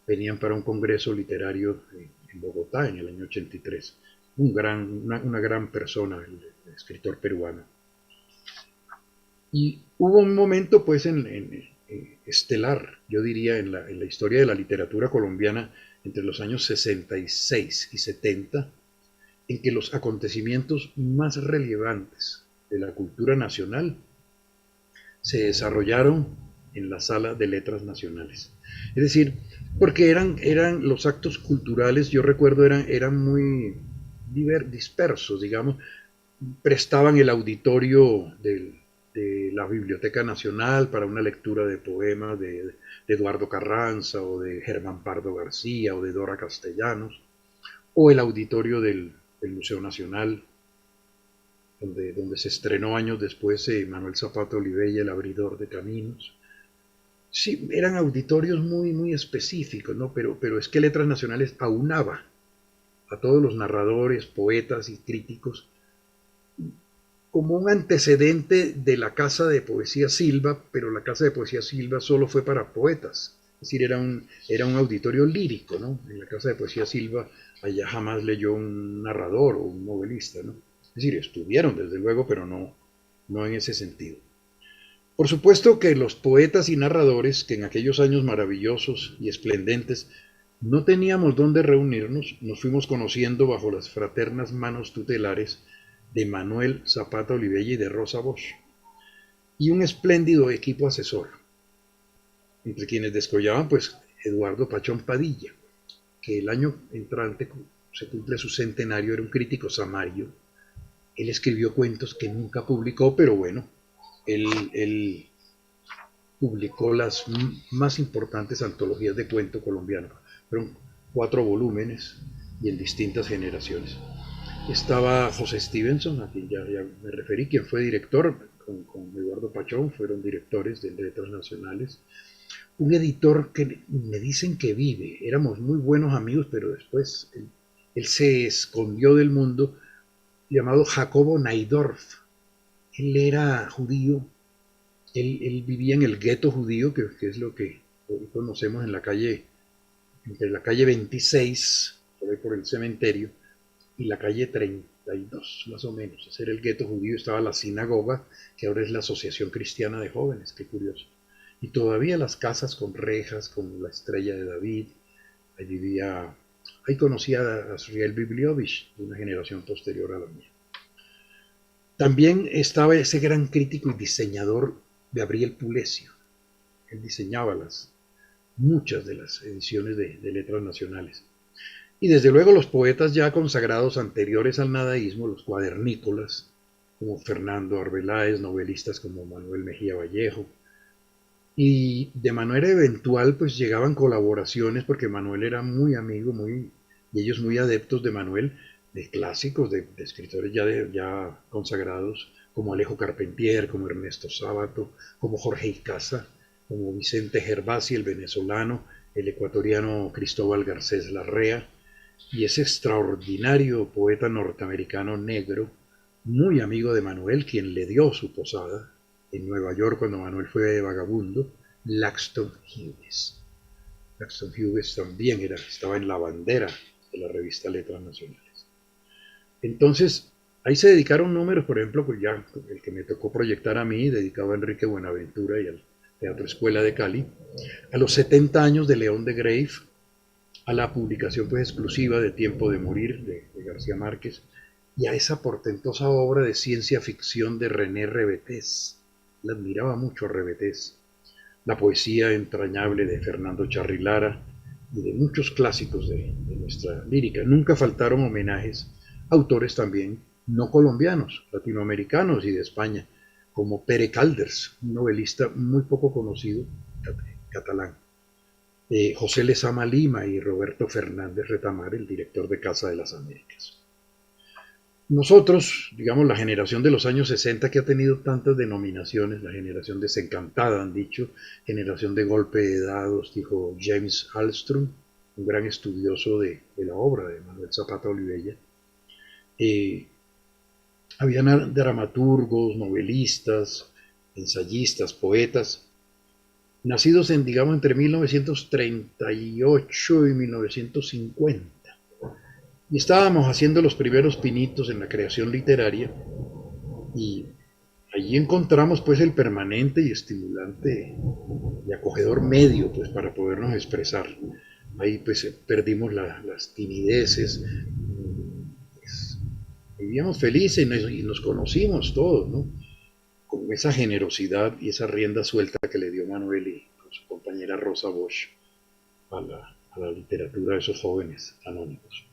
Venían para un congreso literario en Bogotá en el año 83. Una gran persona, el escritor peruano. Y hubo un momento, pues, estelar, yo diría, en la historia de la literatura colombiana entre los años 66 y 70, en que los acontecimientos más relevantes de la cultura nacional se desarrollaron en la Sala de Letras Nacionales. Es decir, porque eran los actos culturales, yo recuerdo, eran muy dispersos, digamos, prestaban el auditorio de la Biblioteca Nacional para una lectura de poemas de Eduardo Carranza o de Germán Pardo García o de Dora Castellanos, o el auditorio del Museo Nacional, donde se estrenó años después Manuel Zapata Olivella, El abridor de caminos. Sí, eran auditorios muy, muy específicos, ¿no? Pero es que Letras Nacionales aunaba a todos los narradores, poetas y críticos como un antecedente de la Casa de Poesía Silva, pero la Casa de Poesía Silva solo fue para poetas. Es decir, era un auditorio lírico, ¿no? En la Casa de Poesía Silva allá jamás leyó un narrador o un novelista, ¿no? Es decir, estuvieron desde luego, pero no en ese sentido. Por supuesto que los poetas y narradores, que en aquellos años maravillosos y esplendentes no teníamos dónde reunirnos, nos fuimos conociendo bajo las fraternas manos tutelares de Manuel Zapata Olivella y de Rosa Bosch, y un espléndido equipo asesor, entre quienes descollaban pues Eduardo Pachón Padilla, que el año entrante se cumple su centenario, era un crítico samario. Él escribió cuentos que nunca publicó, pero bueno, él publicó las más importantes antologías de cuento colombiano. Fueron 4 volúmenes y en distintas generaciones. Estaba José Stevenson, a quien ya me referí, quien fue director, con Eduardo Pachón, fueron directores de Letras Nacionales. Un editor que me dicen que vive, éramos muy buenos amigos, pero después él se escondió del mundo, llamado Jacobo Naidorf. Él era judío, él vivía en el gueto judío, que es lo que hoy conocemos en la calle, entre la calle 26, por el cementerio, y la calle 32, más o menos. Ese era el gueto judío, estaba la sinagoga, que ahora es la Asociación Cristiana de Jóvenes, qué curioso. Y todavía las casas con rejas, con la estrella de David. Ahí conocía a Sriel Bibliovich, de una generación posterior a la mía. También estaba ese gran crítico y diseñador Gabriel Pulesio. Él diseñaba muchas de las ediciones de Letras Nacionales. Y desde luego los poetas ya consagrados anteriores al nadaísmo, los cuadernícolas, como Fernando Arbeláez, novelistas como Manuel Mejía Vallejo. Y de manera eventual pues llegaban colaboraciones, porque Manuel era muy amigo, y ellos muy adeptos de Manuel, de clásicos, de escritores ya consagrados, como Alejo Carpentier, como Ernesto Sábato, como Jorge Icaza, como Vicente Gervasi, el venezolano, el ecuatoriano Cristóbal Garcés Larrea, y ese extraordinario poeta norteamericano negro, muy amigo de Manuel, quien le dio su posada, en Nueva York cuando Manuel fue vagabundo, Langston Hughes. Langston Hughes también estaba en la bandera de la revista Letras Nacionales. Entonces, ahí se dedicaron números, por ejemplo, pues ya el que me tocó proyectar a mí, dedicado a Enrique Buenaventura y al Teatro Escuela de Cali, a los 70 años de León de Grave, a la publicación pues exclusiva de Tiempo de Morir de García Márquez, y a esa portentosa obra de ciencia ficción de René Rebetés. La admiraba mucho a Rebetés. La poesía entrañable de Fernando Charri-Lara y de muchos clásicos de nuestra lírica. Nunca faltaron homenajes a autores también no colombianos, latinoamericanos y de España, como Pere Calders, un novelista muy poco conocido, catalán. José Lezama Lima y Roberto Fernández Retamar, el director de Casa de las Américas. Nosotros, digamos, la generación de los años 60 que ha tenido tantas denominaciones, la generación desencantada, han dicho, generación de golpe de dados, dijo James Alstrom, un gran estudioso de la obra de Manuel Zapata Olivella. Habían dramaturgos, novelistas, ensayistas, poetas, nacidos en, digamos, entre 1938 y 1950. Y estábamos haciendo los primeros pinitos en la creación literaria y allí encontramos pues el permanente y estimulante y acogedor medio pues para podernos expresar. Ahí pues perdimos las timideces, pues, vivíamos felices y nos conocimos todos, ¿no? Con esa generosidad y esa rienda suelta que le dio Manuel y con su compañera Rosa Bosch a la literatura de esos jóvenes anónimos.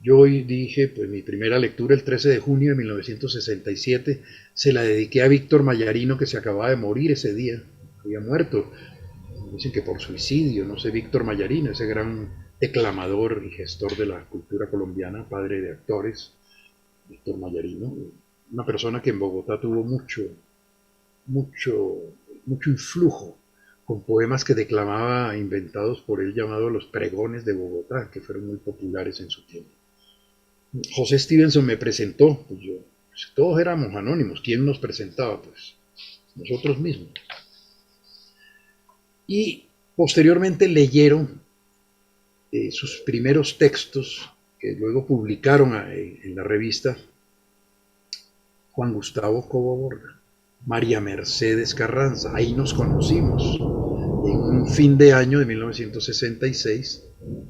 Yo hoy dije, pues mi primera lectura el 13 de junio de 1967 se la dediqué a Víctor Mayarino, que se acababa de morir ese día, había muerto, dicen que por suicidio, no sé, Víctor Mayarino, ese gran declamador y gestor de la cultura colombiana, padre de actores, Víctor Mayarino, una persona que en Bogotá tuvo mucho influjo, con poemas que declamaba inventados por él llamados los pregones de Bogotá, que fueron muy populares en su tiempo. José Stevenson me presentó, pues todos éramos anónimos. ¿Quién nos presentaba? Pues nosotros mismos. Y posteriormente leyeron sus primeros textos, que luego publicaron en la revista, Juan Gustavo Cobo Borda, María Mercedes Carranza. Ahí nos conocimos. En un fin de año de 1966,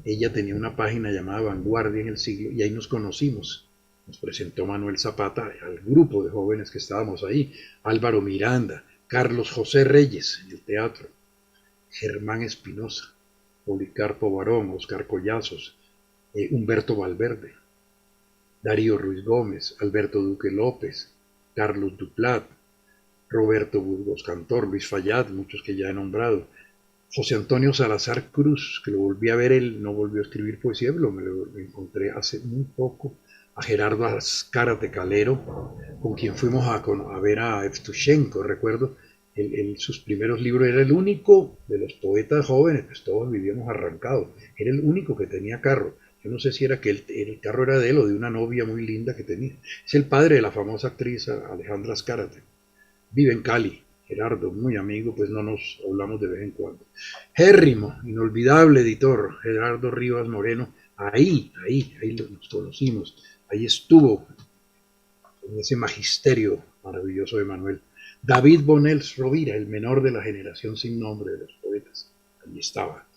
ella tenía una página llamada Vanguardia en el Siglo y ahí nos conocimos. Nos presentó Manuel Zapata al grupo de jóvenes que estábamos ahí, Álvaro Miranda, Carlos José Reyes en el teatro, Germán Espinosa, Policarpo Barón, Oscar Collazos, Humberto Valverde, Darío Ruiz Gómez, Alberto Duque López, Carlos Duplat, Roberto Burgos Cantor, Luis Fayad, muchos que ya he nombrado, José Antonio Salazar Cruz, que lo volví a ver, él no volvió a escribir poesía, me lo encontré hace muy poco, a Gerardo Azcárate Calero, con quien fuimos a ver a Evtushenko, recuerdo, sus primeros libros, era el único de los poetas jóvenes, pues todos vivíamos arrancados, era el único que tenía carro. Yo no sé si era que el carro era de él o de una novia muy linda que tenía. Es el padre de la famosa actriz Alejandra Azcárate. Vive en Cali. Gerardo, muy amigo, pues no nos hablamos de vez en cuando. Gérrimo, inolvidable editor, Gerardo Rivas Moreno, ahí nos conocimos, ahí estuvo en ese magisterio maravilloso de Manuel. David Bonels Rovira, el menor de la generación sin nombre de los poetas, allí estaba.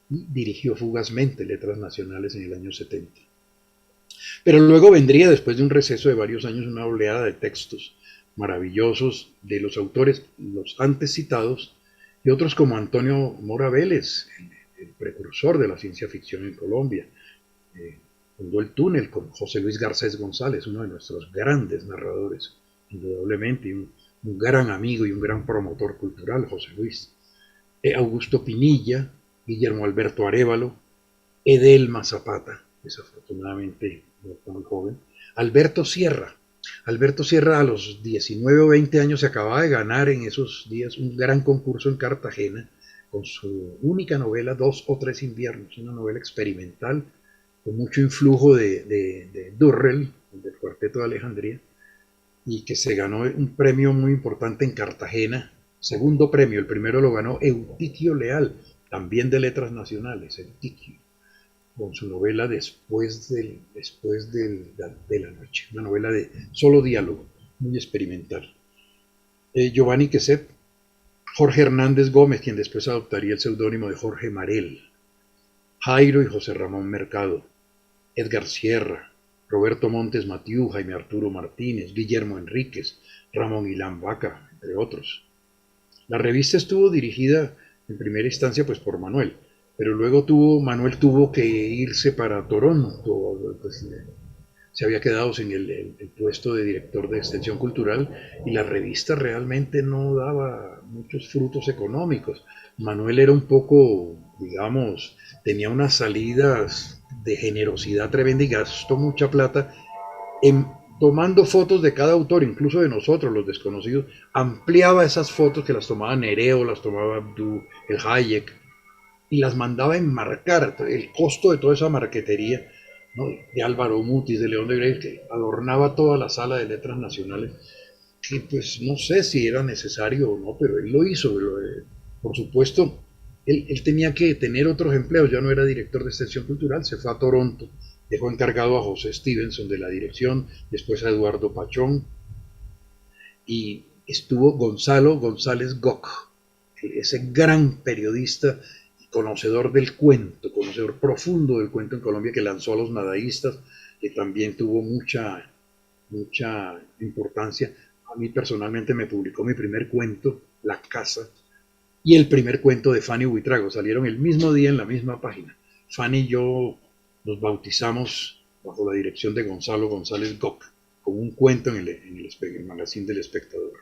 Y dirigió fugazmente Letras Nacionales en el año 70. Pero luego vendría, después de un receso de varios años, una oleada de textos maravillosos de los autores, los antes citados, y otros como Antonio Mora Vélez, el precursor de la ciencia ficción en Colombia. Fundó El Túnel con José Luis Garcés González, uno de nuestros grandes narradores, indudablemente, un gran amigo y un gran promotor cultural, José Luis. Augusto Pinilla, Guillermo Alberto Arévalo, Edelma Zapata, desafortunadamente muy joven, Alberto Sierra, a los 19 o 20 años se acababa de ganar en esos días un gran concurso en Cartagena con su única novela, Dos o Tres Inviernos, una novela experimental con mucho influjo de Durrell, del Cuarteto de Alejandría, y que se ganó un premio muy importante en Cartagena, segundo premio, el primero lo ganó Eutiquio Leal, también de Letras Nacionales, Eutiquio, con su novela de la noche, una novela de solo diálogo, muy experimental. Giovanni Queset, Jorge Hernández Gómez, quien después adoptaría el seudónimo de Jorge Marel, Jairo y José Ramón Mercado, Edgar Sierra, Roberto Montes Matiú, Jaime Arturo Martínez, Guillermo Enríquez, Ramón Ilán Vaca, entre otros. La revista estuvo dirigida en primera instancia pues por Manuel, pero luego Manuel tuvo que irse para Toronto, pues, se había quedado sin el puesto de director de extensión cultural y la revista realmente no daba muchos frutos económicos. Manuel era un poco, digamos, tenía unas salidas de generosidad tremenda y gastó mucha plata en tomando fotos de cada autor, incluso de nosotros, los desconocidos, ampliaba esas fotos que las tomaba Nereo, las tomaba Abdú, el Hayek, y las mandaba a enmarcar. El costo de toda esa marquetería, ¿no?, de Álvaro Mutis, de León de Grey, que adornaba toda la sala de letras nacionales, que pues no sé si era necesario o no, pero él lo hizo. Por supuesto, él tenía que tener otros empleos, ya no era director de extensión cultural, se fue a Toronto, dejó encargado a José Stevenson de la dirección, después a Eduardo Pachón, y estuvo Gonzalo González Goc, ese gran periodista y conocedor del cuento, conocedor profundo del cuento en Colombia, que lanzó a los nadaístas, que también tuvo mucha importancia. A mí personalmente me publicó mi primer cuento, La Casa, y el primer cuento de Fanny Buitrago, salieron el mismo día en la misma página. Fanny y yo nos bautizamos bajo la dirección de Gonzalo González Goc, con un cuento en el magazine del Espectador.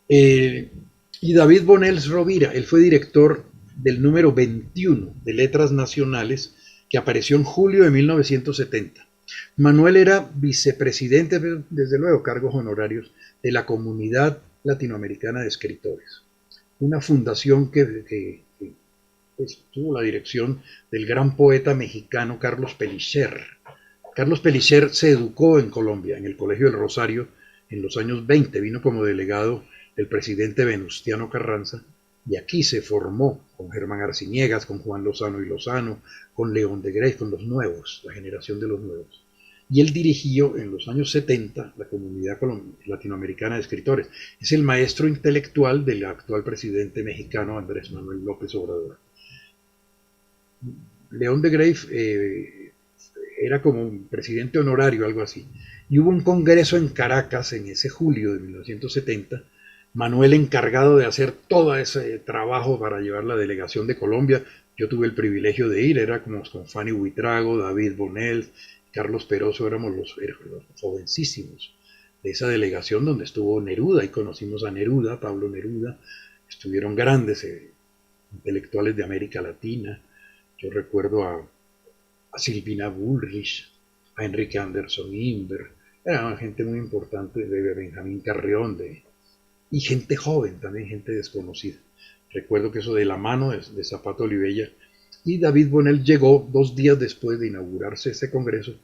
Y David Bonels Rovira, él fue director del número 21 de Letras Nacionales, que apareció en julio de 1970. Manuel era vicepresidente, desde luego, cargos honorarios, de la Comunidad Latinoamericana de Escritores, una fundación que pues, tuvo la dirección del gran poeta mexicano Carlos Pellicer. Carlos Pellicer se educó en Colombia, en el Colegio del Rosario, en los años 20, vino como delegado del presidente Venustiano Carranza, y aquí se formó con Germán Arciniegas, con Juan Lozano y Lozano, con León de Grey, con los nuevos, la generación de los nuevos. Y él dirigió en los años 70 la Comunidad Latinoamericana de Escritores. Es el maestro intelectual del actual presidente mexicano Andrés Manuel López Obrador. León de Grey era como un presidente honorario, algo así. Y hubo un congreso en Caracas en ese julio de 1970, Manuel encargado de hacer todo ese trabajo para llevar la delegación de Colombia. Yo tuve el privilegio de ir, era como con Fanny Buitrago, David Bonels, Carlos Peroso, éramos los jovencísimos de esa delegación donde estuvo Neruda, y conocimos a Neruda, Pablo Neruda, estuvieron grandes intelectuales de América Latina. Yo recuerdo a Silvina Bullrich, a Enrique Anderson Inver, era gente muy importante, de Benjamín Carrión, y gente joven, también gente desconocida. Recuerdo que eso de la mano de Zapato Olivella, y David Bonel llegó 2 días después de inaugurarse ese congreso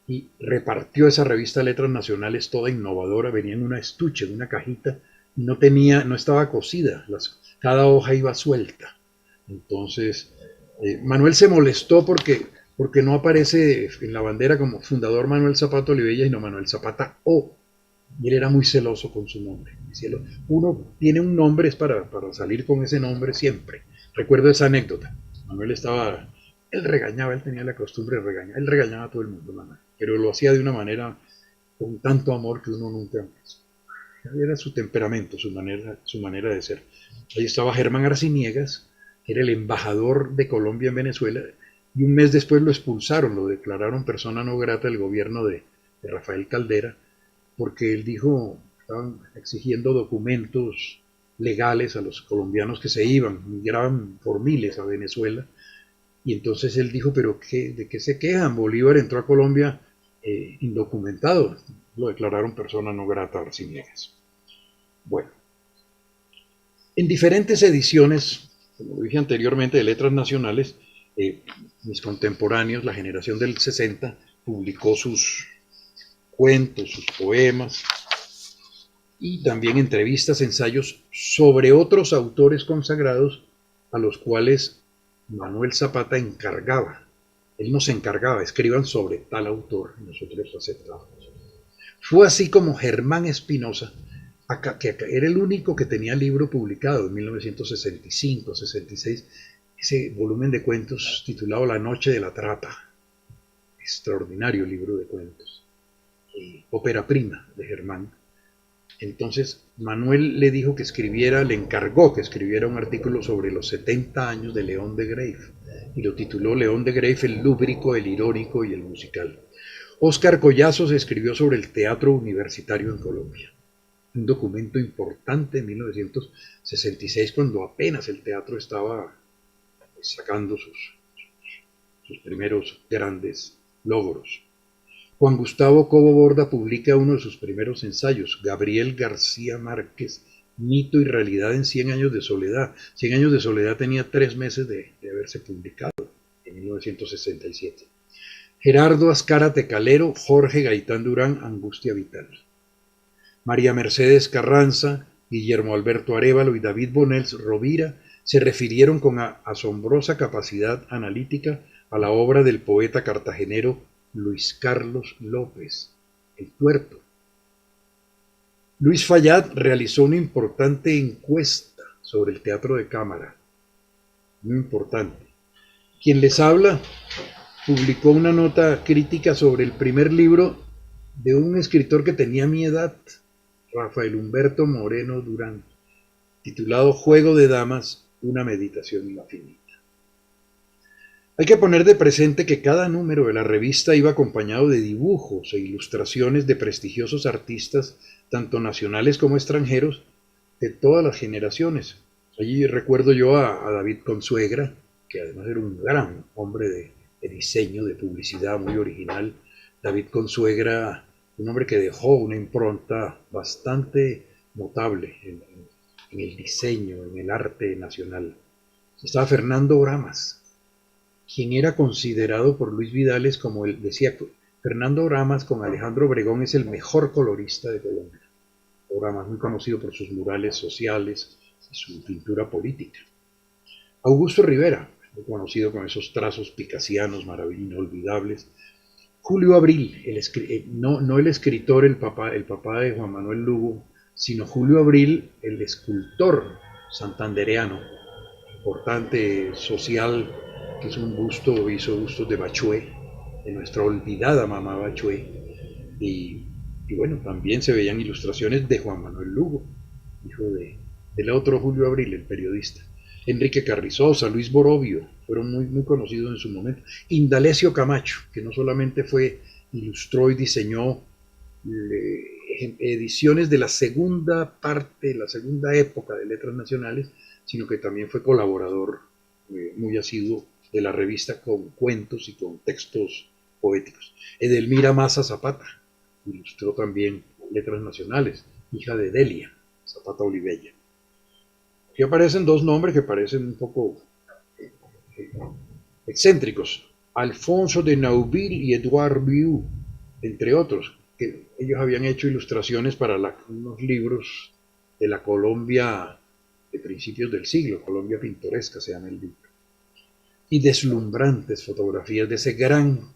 y repartió esa revista Letras Nacionales toda innovadora, venía en una estuche, en una cajita, y no estaba cosida, cada hoja iba suelta. Entonces, Manuel se molestó porque no aparece en la bandera como fundador Manuel Zapato Olivella, sino Manuel Zapata O. Y él era muy celoso con su nombre. Uno tiene un nombre, es para salir con ese nombre siempre. Recuerdo esa anécdota. Manuel él regañaba, él tenía la costumbre de regañar, él regañaba a todo el mundo, Manuel, pero lo hacía de una manera con tanto amor que uno nunca... Era su temperamento, su manera de ser. Ahí estaba Germán Arciniegas, que era el embajador de Colombia en Venezuela, y un mes después lo expulsaron, lo declararon persona no grata del gobierno de Rafael Caldera, porque él dijo, estaban exigiendo documentos legales a los colombianos que se iban, migraban por miles a Venezuela, y entonces él dijo, pero ¿de qué se quejan? Bolívar entró a Colombia indocumentado, lo declararon persona no grata a Arciniegas. Bueno, en diferentes ediciones, como dije anteriormente, de Letras Nacionales, mis contemporáneos, la generación del 60, publicó sus cuentos, sus poemas, y también entrevistas, ensayos sobre otros autores consagrados a los cuales Manuel Zapata encargaba. Él nos encargaba, escriban sobre tal autor, y nosotros aceptábamos. Fue así como Germán Espinosa, que era el único que tenía libro publicado en 1965-66, ese volumen de cuentos titulado La Noche de la Trapa, extraordinario libro de cuentos, ópera prima de Germán. Entonces Manuel le dijo que escribiera, le encargó que escribiera un artículo sobre los 70 años de León de Greiff, y lo tituló León de Greiff, el lúbrico, el irónico y el musical. Óscar Collazos escribió sobre el teatro universitario en Colombia, un documento importante en 1966, cuando apenas el teatro estaba sacando sus primeros grandes logros. Juan Gustavo Cobo Borda publica uno de sus primeros ensayos, Gabriel García Márquez, Mito y Realidad en 100 años de soledad. 100 años de soledad tenía 3 meses de haberse publicado, en 1967. Gerardo Azcárate Calero, Jorge Gaitán Durán, Angustia Vital. María Mercedes Carranza, Guillermo Alberto Arévalo y David Bonels Rovira se refirieron con asombrosa capacidad analítica a la obra del poeta cartagenero Luis Carlos López, El Tuerto. Luis Fayad realizó una importante encuesta sobre el teatro de cámara, muy importante. Quien les habla publicó una nota crítica sobre el primer libro de un escritor que tenía mi edad, Rafael Humberto Moreno Durán, titulado Juego de Damas, una meditación infinita. Hay que poner de presente que cada número de la revista iba acompañado de dibujos e ilustraciones de prestigiosos artistas, tanto nacionales como extranjeros, de todas las generaciones. Allí recuerdo yo a David Consuegra, que además era un gran hombre de diseño, de publicidad muy original. David Consuegra, un hombre que dejó una impronta bastante notable en el diseño, en el arte nacional. Estaba Fernando Oramas, quien era considerado por Luis Vidales, como él decía, Fernando Oramas con Alejandro Obregón es el mejor colorista de Colombia. Oramas, muy conocido por sus murales sociales y su pintura política. Augusto Rivera, muy conocido con esos trazos picasianos, maravillosos, inolvidables. Julio Abril, no el escritor, el papá de Juan Manuel Lugo, sino Julio Abril, el escultor santandereano, importante social, que es un busto, hizo bustos de Bachué, de nuestra olvidada mamá Bachué, y bueno, también se veían ilustraciones de Juan Manuel Lugo, hijo del otro Julio Abril, el periodista. Enrique Carrizosa, Luis Borovio, fueron muy conocidos en su momento. Indalecio Camacho, que no solamente ilustró y diseñó ediciones de la segunda parte, la segunda época de Letras Nacionales, sino que también fue colaborador muy asiduo de la revista con cuentos y con textos poéticos. Edelmira Maza Zapata ilustró también Letras Nacionales, hija de Delia Zapata Olivella. Aquí aparecen dos nombres que parecen un poco excéntricos, Alfonso de Nauville y Edouard Vieux, entre otros, que ellos habían hecho ilustraciones para unos libros de la Colombia de principios del siglo, Colombia pintoresca se llama el libro, y deslumbrantes fotografías de ese gran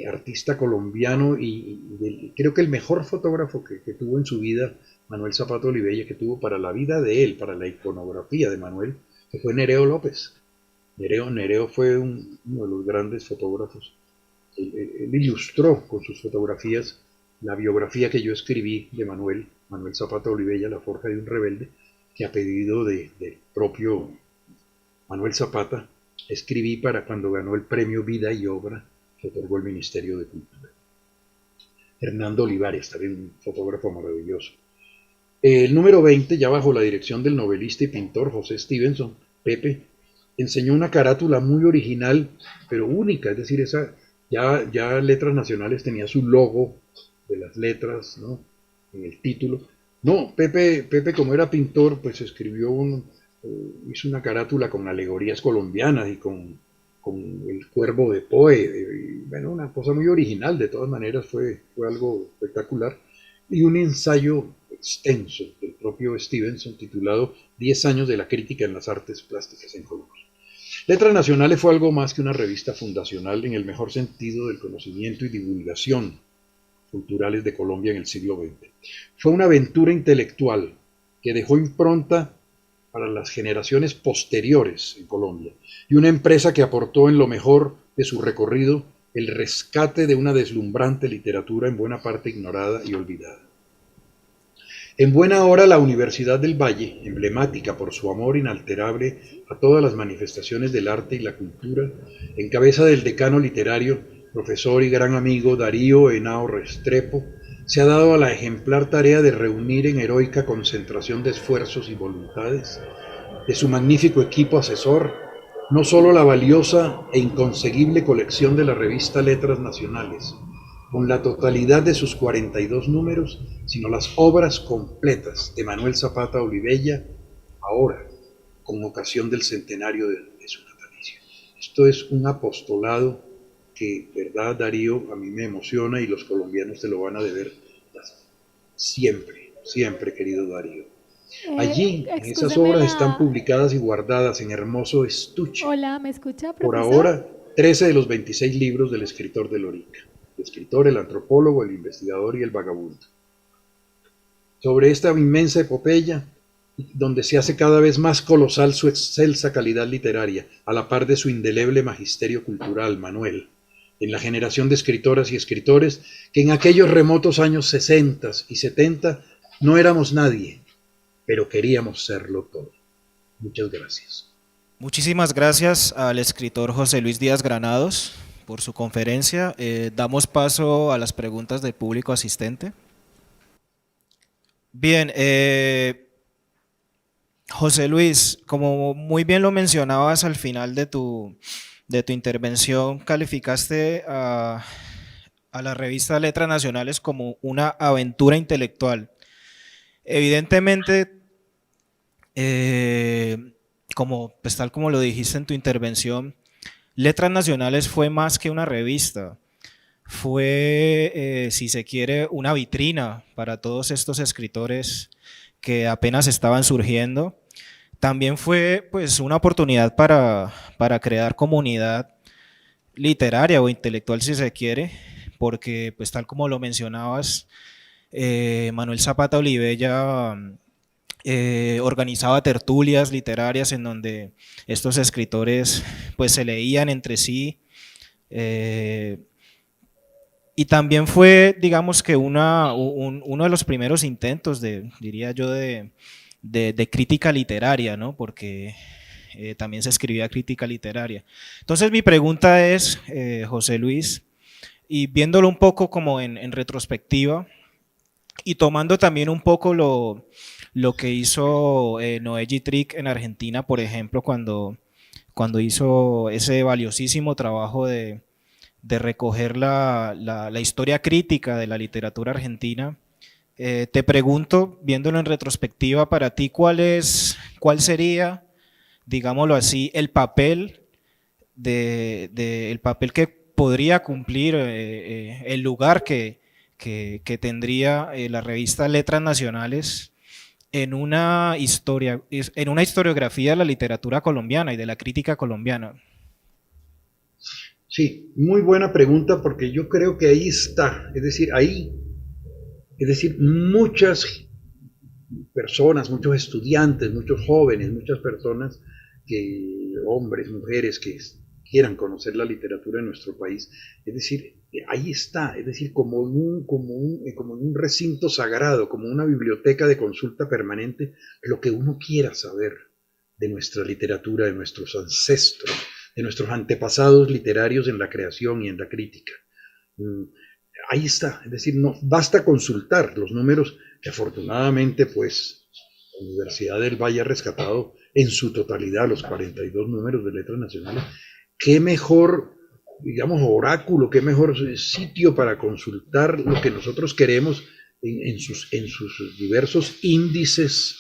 artista colombiano y creo que el mejor fotógrafo que tuvo en su vida Manuel Zapata Olivella, que tuvo para la vida de él, para la iconografía de Manuel, que fue Nereo López. Nereo fue uno de los grandes fotógrafos. Él ilustró con sus fotografías la biografía que yo escribí de Manuel Zapata Olivella, La forja de un rebelde, que a pedido del propio Manuel Zapata escribí para cuando ganó el premio Vida y Obra que otorgó el Ministerio de Cultura. Hernando Olivares, también un fotógrafo maravilloso. El número 20, ya bajo la dirección del novelista y pintor José Stevenson, Pepe, enseñó una carátula muy original, pero única, es decir, ya Letras Nacionales tenía su logo de las letras, ¿no?, en el título. No, Pepe como era pintor, pues hizo una carátula con alegorías colombianas y con el cuervo de Poe, bueno, una cosa muy original, de todas maneras fue algo espectacular, y un ensayo extenso del propio Stevenson titulado 10 años de la crítica en las artes plásticas en Colombia. Letras Nacionales fue algo más que una revista fundacional en el mejor sentido del conocimiento y divulgación culturales de Colombia en el siglo XX. Fue una aventura intelectual que dejó impronta para las generaciones posteriores en Colombia y una empresa que aportó en lo mejor de su recorrido el rescate de una deslumbrante literatura en buena parte ignorada y olvidada. En buena hora la Universidad del Valle, emblemática por su amor inalterable a todas las manifestaciones del arte y la cultura, en cabeza del decano literario, profesor y gran amigo Darío Henao Restrepo, se ha dado a la ejemplar tarea de reunir en heroica concentración de esfuerzos y voluntades de su magnífico equipo asesor, no solo la valiosa e inconseguible colección de la revista Letras Nacionales, con la totalidad de sus 42 números, sino las obras completas de Manuel Zapata Olivella, ahora, con ocasión del centenario de su natalicio. Esto es un apostolado que, verdad, Darío, a mí me emociona y los colombianos te lo van a deber siempre, siempre, querido Darío. Allí, en esas obras están publicadas y guardadas en hermoso estuche. Hola, ¿me escucha, profesor? Por ahora, 13 de los 26 libros del escritor de Lorica. El escritor, el antropólogo, el investigador y el vagabundo. Sobre esta inmensa epopeya, donde se hace cada vez más colosal su excelsa calidad literaria, a la par de su indeleble magisterio cultural, Manuel, en la generación de escritoras y escritores que en aquellos remotos años 60 y 70 no éramos nadie, pero queríamos serlo todo. Muchas gracias. Muchísimas gracias al escritor José Luis Díaz Granados por su conferencia. Damos paso a las preguntas del público asistente. Bien, José Luis, como muy bien lo mencionabas al final de tu intervención, calificaste a la revista Letras Nacionales como una aventura intelectual. Evidentemente, tal como lo dijiste en tu intervención, Letras Nacionales fue más que una revista, fue, si se quiere, una vitrina para todos estos escritores que apenas estaban surgiendo. También fue pues una oportunidad para crear comunidad literaria o intelectual, si se quiere, porque pues tal como lo mencionabas, Manuel Zapata Olivella organizaba tertulias literarias en donde estos escritores pues se leían entre sí, y también fue, digamos que uno de los primeros intentos diría yo, de crítica literaria, ¿no? Porque también se escribía crítica literaria. Entonces mi pregunta es, José Luis, y viéndolo un poco como en retrospectiva, y tomando también un poco lo que hizo Noé Gitrick en Argentina, por ejemplo, cuando hizo ese valiosísimo trabajo de recoger la historia crítica de la literatura argentina, te pregunto, viéndolo en retrospectiva, para ti, ¿cuál sería, digámoslo así, el papel el papel que podría cumplir, el lugar que tendría la revista Letras Nacionales en una historiografía de la literatura colombiana y de la crítica colombiana? Sí, muy buena pregunta, porque yo creo que ahí está, es decir, muchas personas, muchos estudiantes, muchos jóvenes, muchas personas, hombres, mujeres que quieran conocer la literatura de nuestro país, es decir, ahí está, es decir, como en un recinto sagrado, como una biblioteca de consulta permanente, lo que uno quiera saber de nuestra literatura, de nuestros ancestros, de nuestros antepasados literarios en la creación y en la crítica. Ahí está, es decir, no basta consultar los números que afortunadamente pues la Universidad del Valle ha rescatado en su totalidad, los 42 números de Letras Nacionales. Qué mejor, digamos, oráculo, qué mejor sitio para consultar lo que nosotros queremos en sus diversos índices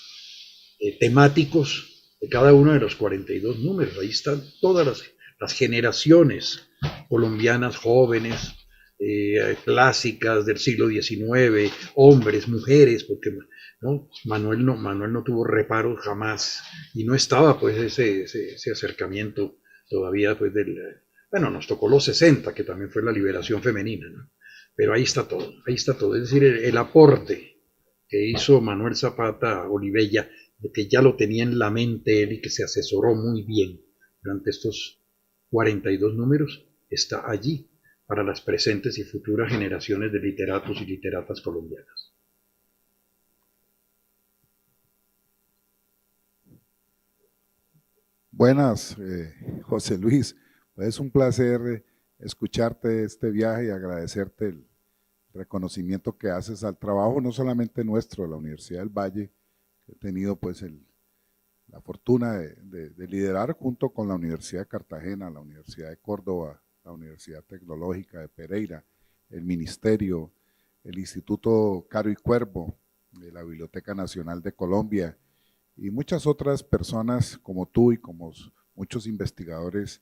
temáticos de cada uno de los 42 números. Ahí están todas las generaciones colombianas jóvenes, clásicas del siglo XIX, hombres, mujeres, porque ¿no? Manuel no tuvo reparos jamás y no estaba pues ese acercamiento todavía pues bueno, nos tocó los 60, que también fue la liberación femenina, ¿no? Pero ahí está todo, es decir, el aporte que hizo Manuel Zapata Olivella, de que ya lo tenía en la mente él y que se asesoró muy bien durante estos 42 números, está allí para las presentes y futuras generaciones de literatos y literatas colombianas. Buenas, José Luis. Pues es un placer escucharte este viaje y agradecerte el reconocimiento que haces al trabajo, no solamente nuestro, de la Universidad del Valle, que he tenido pues la fortuna de liderar junto con la Universidad de Cartagena, la Universidad de Córdoba, la Universidad Tecnológica de Pereira, el Ministerio, el Instituto Caro y Cuervo, de la Biblioteca Nacional de Colombia, y muchas otras personas como tú y como muchos investigadores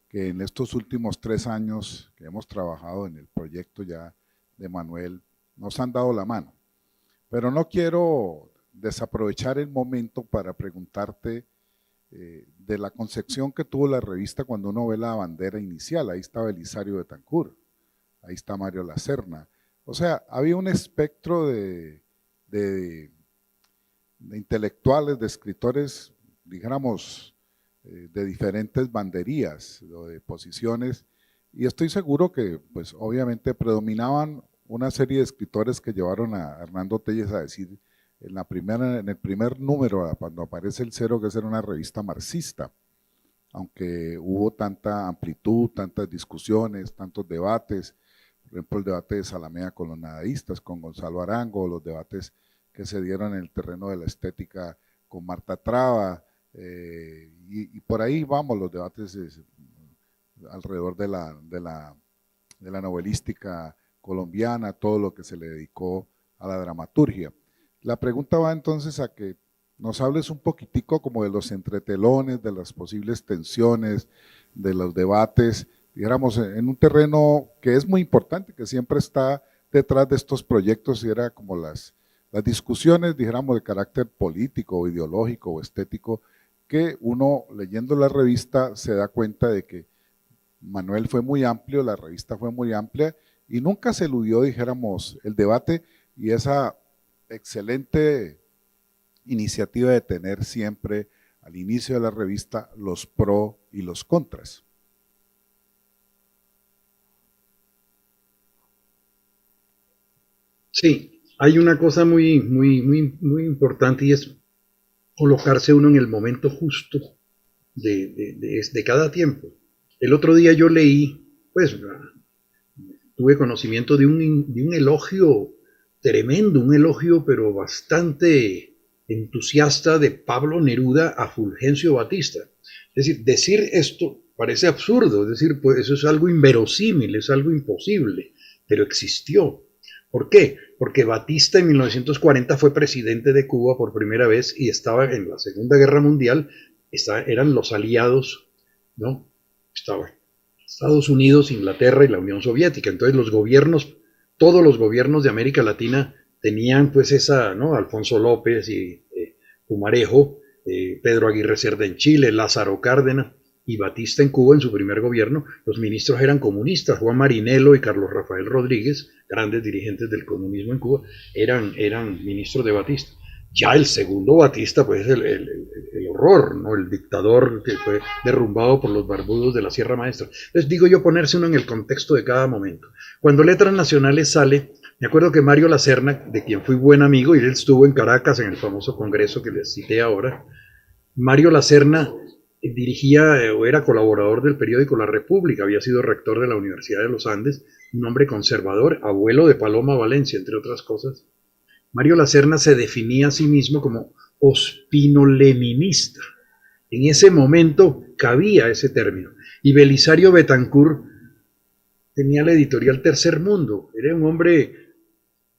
que en estos últimos 3 años que hemos trabajado en el proyecto ya de Manuel, nos han dado la mano. Pero no quiero desaprovechar el momento para preguntarte de la concepción que tuvo la revista cuando uno ve la bandera inicial. Ahí estaba Belisario Betancur, ahí está Mario Lacerna. O sea, había un espectro de intelectuales, de escritores, dijéramos, de diferentes banderías o de posiciones, y estoy seguro que, pues, obviamente predominaban una serie de escritores que llevaron a Hernando Telles a decir en el primer número, cuando aparece el cero, que esa era una revista marxista, aunque hubo tanta amplitud, tantas discusiones, tantos debates, por ejemplo, el debate de Salamea con los nadaístas, con Gonzalo Arango, los debates que se dieron en el terreno de la estética con Marta Traba, y por ahí vamos los debates alrededor de la novelística colombiana, todo lo que se le dedicó a la dramaturgia. La pregunta va entonces a que nos hables un poquitico como de los entretelones, de las posibles tensiones, de los debates, digamos, en un terreno que es muy importante, que siempre está detrás de estos proyectos, y era como las discusiones, dijéramos, de carácter político o ideológico o estético, que uno leyendo la revista se da cuenta de que Manuel fue muy amplio, la revista fue muy amplia y nunca se eludió, dijéramos, el debate y esa excelente iniciativa de tener siempre al inicio de la revista los pro y los contras. Sí, hay una cosa muy importante y es colocarse uno en el momento justo de cada tiempo. El otro día yo leí, pues tuve conocimiento de un elogio tremendo, un elogio pero bastante entusiasta de Pablo Neruda a Fulgencio Batista. Es decir esto parece absurdo, es decir, pues eso es algo inverosímil, es algo imposible, pero existió. ¿Por qué? Porque Batista en 1940 fue presidente de Cuba por primera vez y estaba en la Segunda Guerra Mundial, eran los aliados, ¿no? Estaban Estados Unidos, Inglaterra y la Unión Soviética. Entonces los gobiernos, todos los gobiernos de América Latina tenían pues esa, ¿no? Alfonso López y Pumarejo, Pedro Aguirre Cerda en Chile, Lázaro Cárdenas y Batista en Cuba en su primer gobierno. Los ministros eran comunistas, Juan Marinello y Carlos Rafael Rodríguez, grandes dirigentes del comunismo en Cuba, eran ministros de Batista. Ya el segundo Batista, pues el horror, ¿no? El dictador que fue derrumbado por los barbudos de la Sierra Maestra. Entonces digo yo ponerse uno en el contexto de cada momento. Cuando Letras Nacionales sale, me acuerdo que Mario Lacerna, de quien fui buen amigo, y él estuvo en Caracas en el famoso congreso que les cité ahora, Mario Lacerna dirigía o era colaborador del periódico La República, había sido rector de la Universidad de los Andes, un hombre conservador, abuelo de Paloma Valencia, entre otras cosas. Mario Lacerna se definía a sí mismo como ospinoleninista. En ese momento cabía ese término. Y Belisario Betancur tenía la editorial Tercer Mundo. Era un hombre,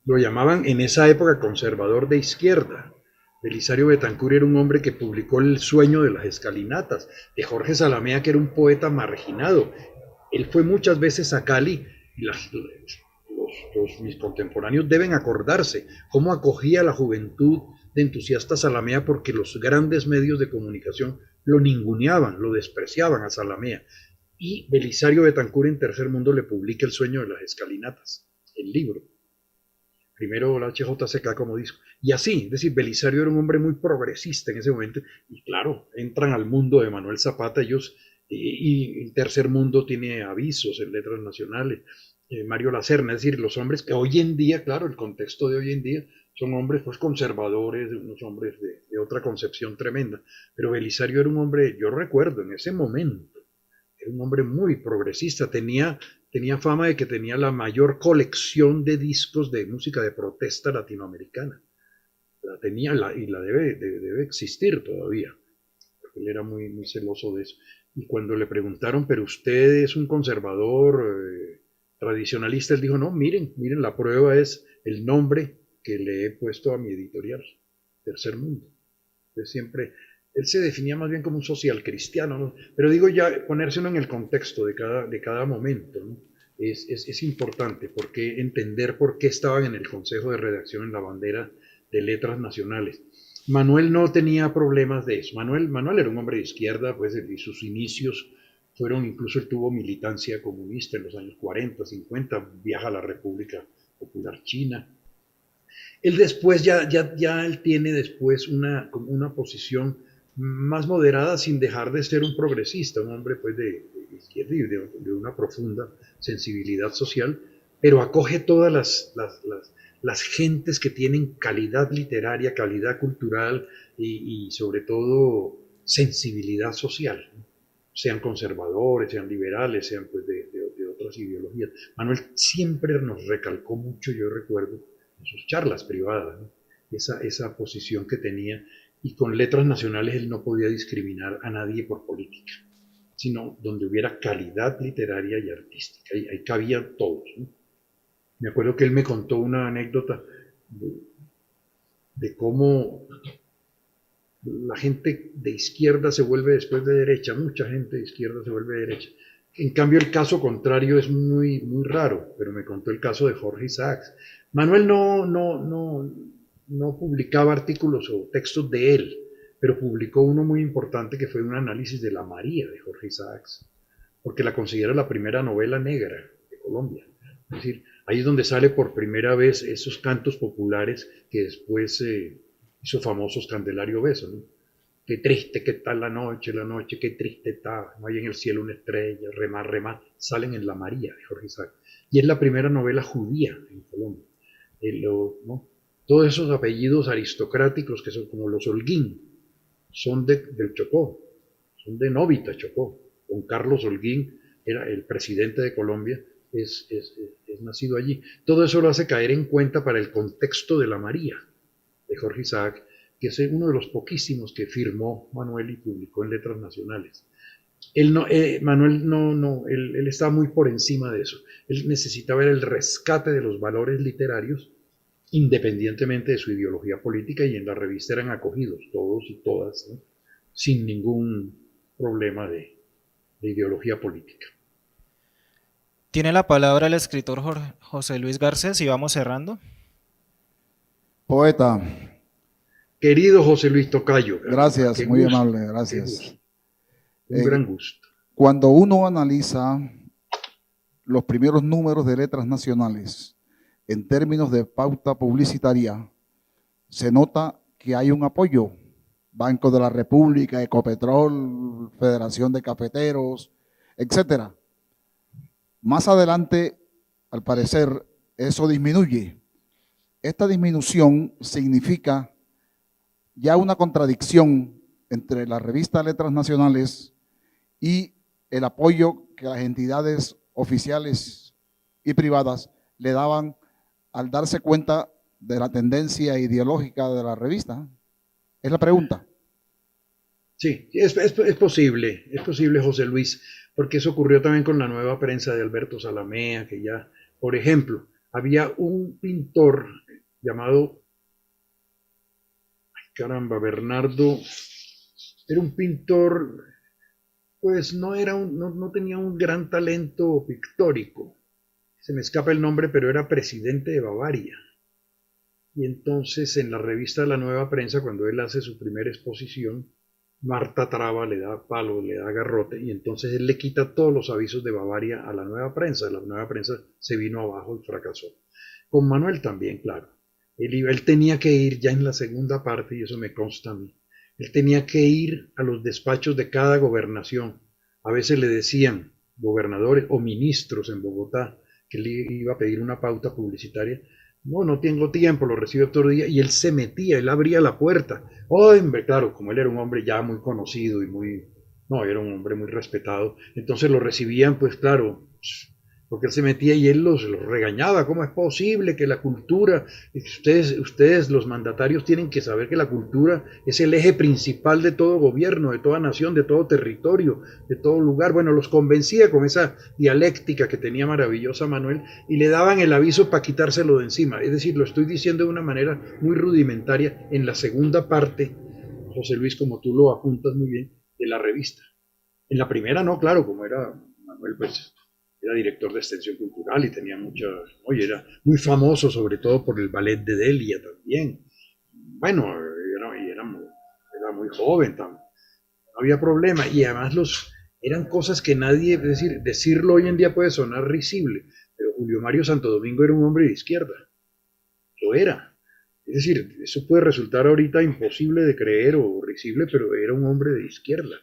lo llamaban en esa época conservador de izquierda. Belisario Betancur era un hombre que publicó El sueño de las escalinatas, de Jorge Salamea, que era un poeta marginado. Él fue muchas veces a Cali Y mis contemporáneos deben acordarse cómo acogía la juventud de entusiastas Zalamea, porque los grandes medios de comunicación lo ninguneaban, lo despreciaban a Zalamea. Y Belisario Betancur en Tercer Mundo le publica El sueño de las escalinatas, el libro. Primero la HJCK como disco. Y así, es decir, Belisario era un hombre muy progresista en ese momento. Y claro, entran al mundo de Manuel Zapata ellos, y Tercer Mundo tiene avisos en letras nacionales. Mario Lacerna, es decir, los hombres que hoy en día, claro, el contexto de hoy en día, son hombres pues conservadores, unos hombres de otra concepción tremenda. Pero Belisario era un hombre, yo recuerdo en ese momento, era un hombre muy progresista, tenía fama de que tenía la mayor colección de discos de música de protesta latinoamericana. La tenía y la debe existir todavía, porque él era muy, muy celoso de eso. Y cuando le preguntaron, pero usted es un conservador tradicionalista, él dijo, no, miren, la prueba es el nombre que le he puesto a mi editorial, Tercer Mundo. Entonces siempre, él se definía más bien como un social cristiano, ¿no? Pero digo ya, ponérselo en el contexto de cada momento, ¿no? Es importante porque entender por qué estaban en el Consejo de Redacción en la bandera de Letras Nacionales. Manuel no tenía problemas de eso. Manuel era un hombre de izquierda, pues, y sus inicios fueron, incluso él tuvo militancia comunista en los años 40, 50, viaja a la República Popular China. Él después ya él tiene después una posición más moderada sin dejar de ser un progresista, un hombre pues de izquierda y de una profunda sensibilidad social, pero acoge todas las gentes que tienen calidad literaria, calidad cultural y sobre todo sensibilidad social, ¿no? Sean conservadores, sean liberales, sean pues de otras ideologías. Manuel siempre nos recalcó mucho, yo recuerdo, en sus charlas privadas, ¿no? esa posición que tenía, y con Letras Nacionales él no podía discriminar a nadie por política, sino donde hubiera calidad literaria y artística, ahí cabían todos, ¿no? Me acuerdo que él me contó una anécdota de cómo la gente de izquierda se vuelve después de derecha, mucha gente de izquierda se vuelve de derecha. En cambio, el caso contrario es muy, muy raro, pero me contó el caso de Jorge Isaacs. Manuel no publicaba artículos o textos de él, pero publicó uno muy importante que fue un análisis de la María de Jorge Isaacs, porque la considera la primera novela negra de Colombia. Es decir, ahí es donde sale por primera vez esos cantos populares que después hizo famosos Candelario Beso, ¿no? Qué triste que está la noche, qué triste está, no hay en el cielo una estrella, remar, salen en La María de Jorge Isaacs. Y es la primera novela judía en Colombia. ¿No? Todos esos apellidos aristocráticos que son como los Holguín, son del Chocó, son de Novita, Chocó. Don Carlos Holguín era el presidente de Colombia, es nacido allí. Todo eso lo hace caer en cuenta para el contexto de La María de Jorge Isaac, que es uno de los poquísimos que firmó Manuel y publicó en Letras Nacionales. Él estaba muy por encima de eso. Él necesitaba el rescate de los valores literarios independientemente de su ideología política, y en la revista eran acogidos todos y todas, ¿no? Sin ningún problema de ideología política. Tiene la palabra el escritor José Luis Garcés y vamos cerrando. Poeta. Querido José Luis Tocayo. Gracias, muy amable, gracias. Un gran gusto. Cuando uno analiza los primeros números de Letras Nacionales en términos de pauta publicitaria, se nota que hay un apoyo. Banco de la República, Ecopetrol, Federación de Cafeteros, etcétera. Más adelante, al parecer, eso disminuye. Esta disminución significa ya una contradicción entre la revista Letras Nacionales y el apoyo que las entidades oficiales y privadas le daban al darse cuenta de la tendencia ideológica de la revista. Es la pregunta. Sí, es posible, José Luis, porque eso ocurrió también con la nueva prensa de Alberto Zalamea, que ya, por ejemplo, había un pintor llamado, Bernardo, era un pintor, pues no tenía un gran talento pictórico, se me escapa el nombre, pero era presidente de Bavaria. Y entonces en la revista La Nueva Prensa, cuando él hace su primera exposición, Marta Traba le da palo, le da garrote, y entonces él le quita todos los avisos de Bavaria a la Nueva Prensa. La Nueva Prensa se vino abajo y fracasó. Con Manuel también, claro. Él tenía que ir ya en la segunda parte, y eso me consta a mí. Él tenía que ir a los despachos de cada gobernación. A veces le decían gobernadores o ministros en Bogotá que le iba a pedir una pauta publicitaria. No tengo tiempo, lo recibo otro día, y él se metía, él abría la puerta. Hombre, claro, como él era un hombre ya muy conocido y era un hombre muy respetado, entonces lo recibían, pues claro, porque él se metía y él los regañaba. ¿Cómo es posible que la cultura, ustedes los mandatarios tienen que saber que la cultura es el eje principal de todo gobierno, de toda nación, de todo territorio, de todo lugar? Bueno, los convencía con esa dialéctica que tenía maravillosa Manuel, y le daban el aviso para quitárselo de encima. Es decir, lo estoy diciendo de una manera muy rudimentaria en la segunda parte, José Luis, como tú lo apuntas muy bien, de la revista. En la primera no, claro, como era Manuel, pues era director de extensión cultural y tenía era muy famoso sobre todo por el ballet de Delia también. Bueno, era muy joven también, no había problema, y además eran cosas que nadie, es decir, decirlo hoy en día puede sonar risible, pero Julio Mario Santo Domingo era un hombre de izquierda, lo era. Es decir, eso puede resultar ahorita imposible de creer o risible, pero era un hombre de izquierda.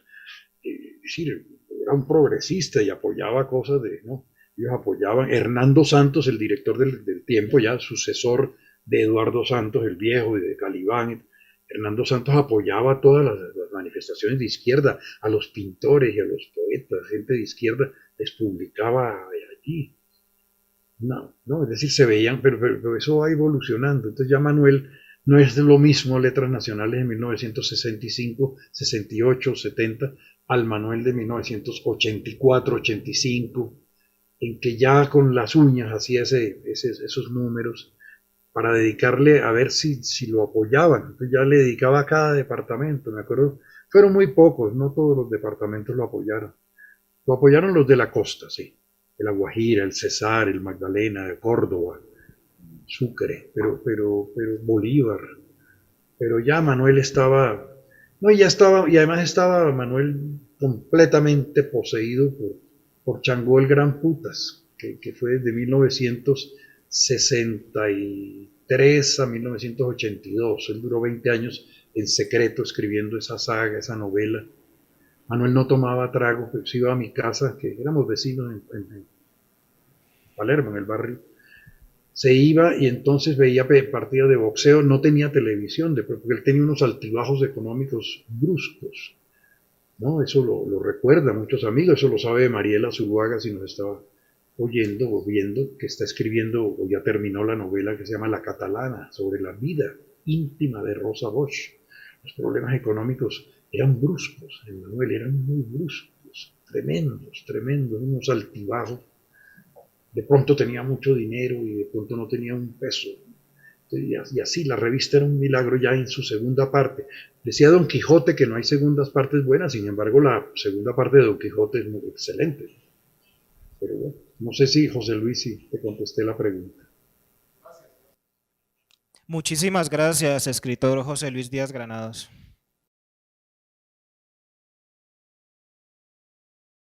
Es decir, era un progresista y apoyaba cosas ¿no? Ellos apoyaban. Hernando Santos, el director del Tiempo, ya sucesor de Eduardo Santos, el viejo, y de Calibán. Hernando Santos apoyaba todas las manifestaciones de izquierda, a los pintores y a los poetas, gente de izquierda, les publicaba allí. No, es decir, se veían, pero eso va evolucionando. Entonces ya Manuel no es lo mismo Letras Nacionales de 1965, 68, 70, al Manuel de 1984, 85, en que ya con las uñas hacía esos números para dedicarle a ver si lo apoyaban. Entonces ya le dedicaba a cada departamento, me acuerdo, fueron muy pocos, no todos los departamentos lo apoyaron. Lo apoyaron los de la costa, sí, de La Guajira, el Cesar, el Magdalena, de Córdoba, Sucre, pero Bolívar. Pero ya Manuel estaba, no, y además estaba Manuel completamente poseído por Changó el Gran Putas, que fue desde 1963 a 1982. Él duró 20 años en secreto escribiendo esa saga, esa novela. Manuel no tomaba trago, pues iba a mi casa, que éramos vecinos en Palermo, en el barrio. Se iba y entonces veía partidas de boxeo, no tenía televisión, porque él tenía unos altibajos económicos bruscos, ¿no? Eso lo recuerda muchos amigos, eso lo sabe Mariela Zuluaga, si nos estaba oyendo o viendo, que está escribiendo o ya terminó la novela que se llama La Catalana, sobre la vida íntima de Rosa Bosch. Los problemas económicos eran bruscos, en Manuel eran muy bruscos, tremendos, unos altibajos. De pronto tenía mucho dinero y de pronto no tenía un peso. Y así, la revista era un milagro ya en su segunda parte. Decía Don Quijote que no hay segundas partes buenas, sin embargo la segunda parte de Don Quijote es muy excelente. Pero bueno, no sé si José Luis, si te contesté la pregunta. Muchísimas gracias, escritor José Luis Díaz Granados.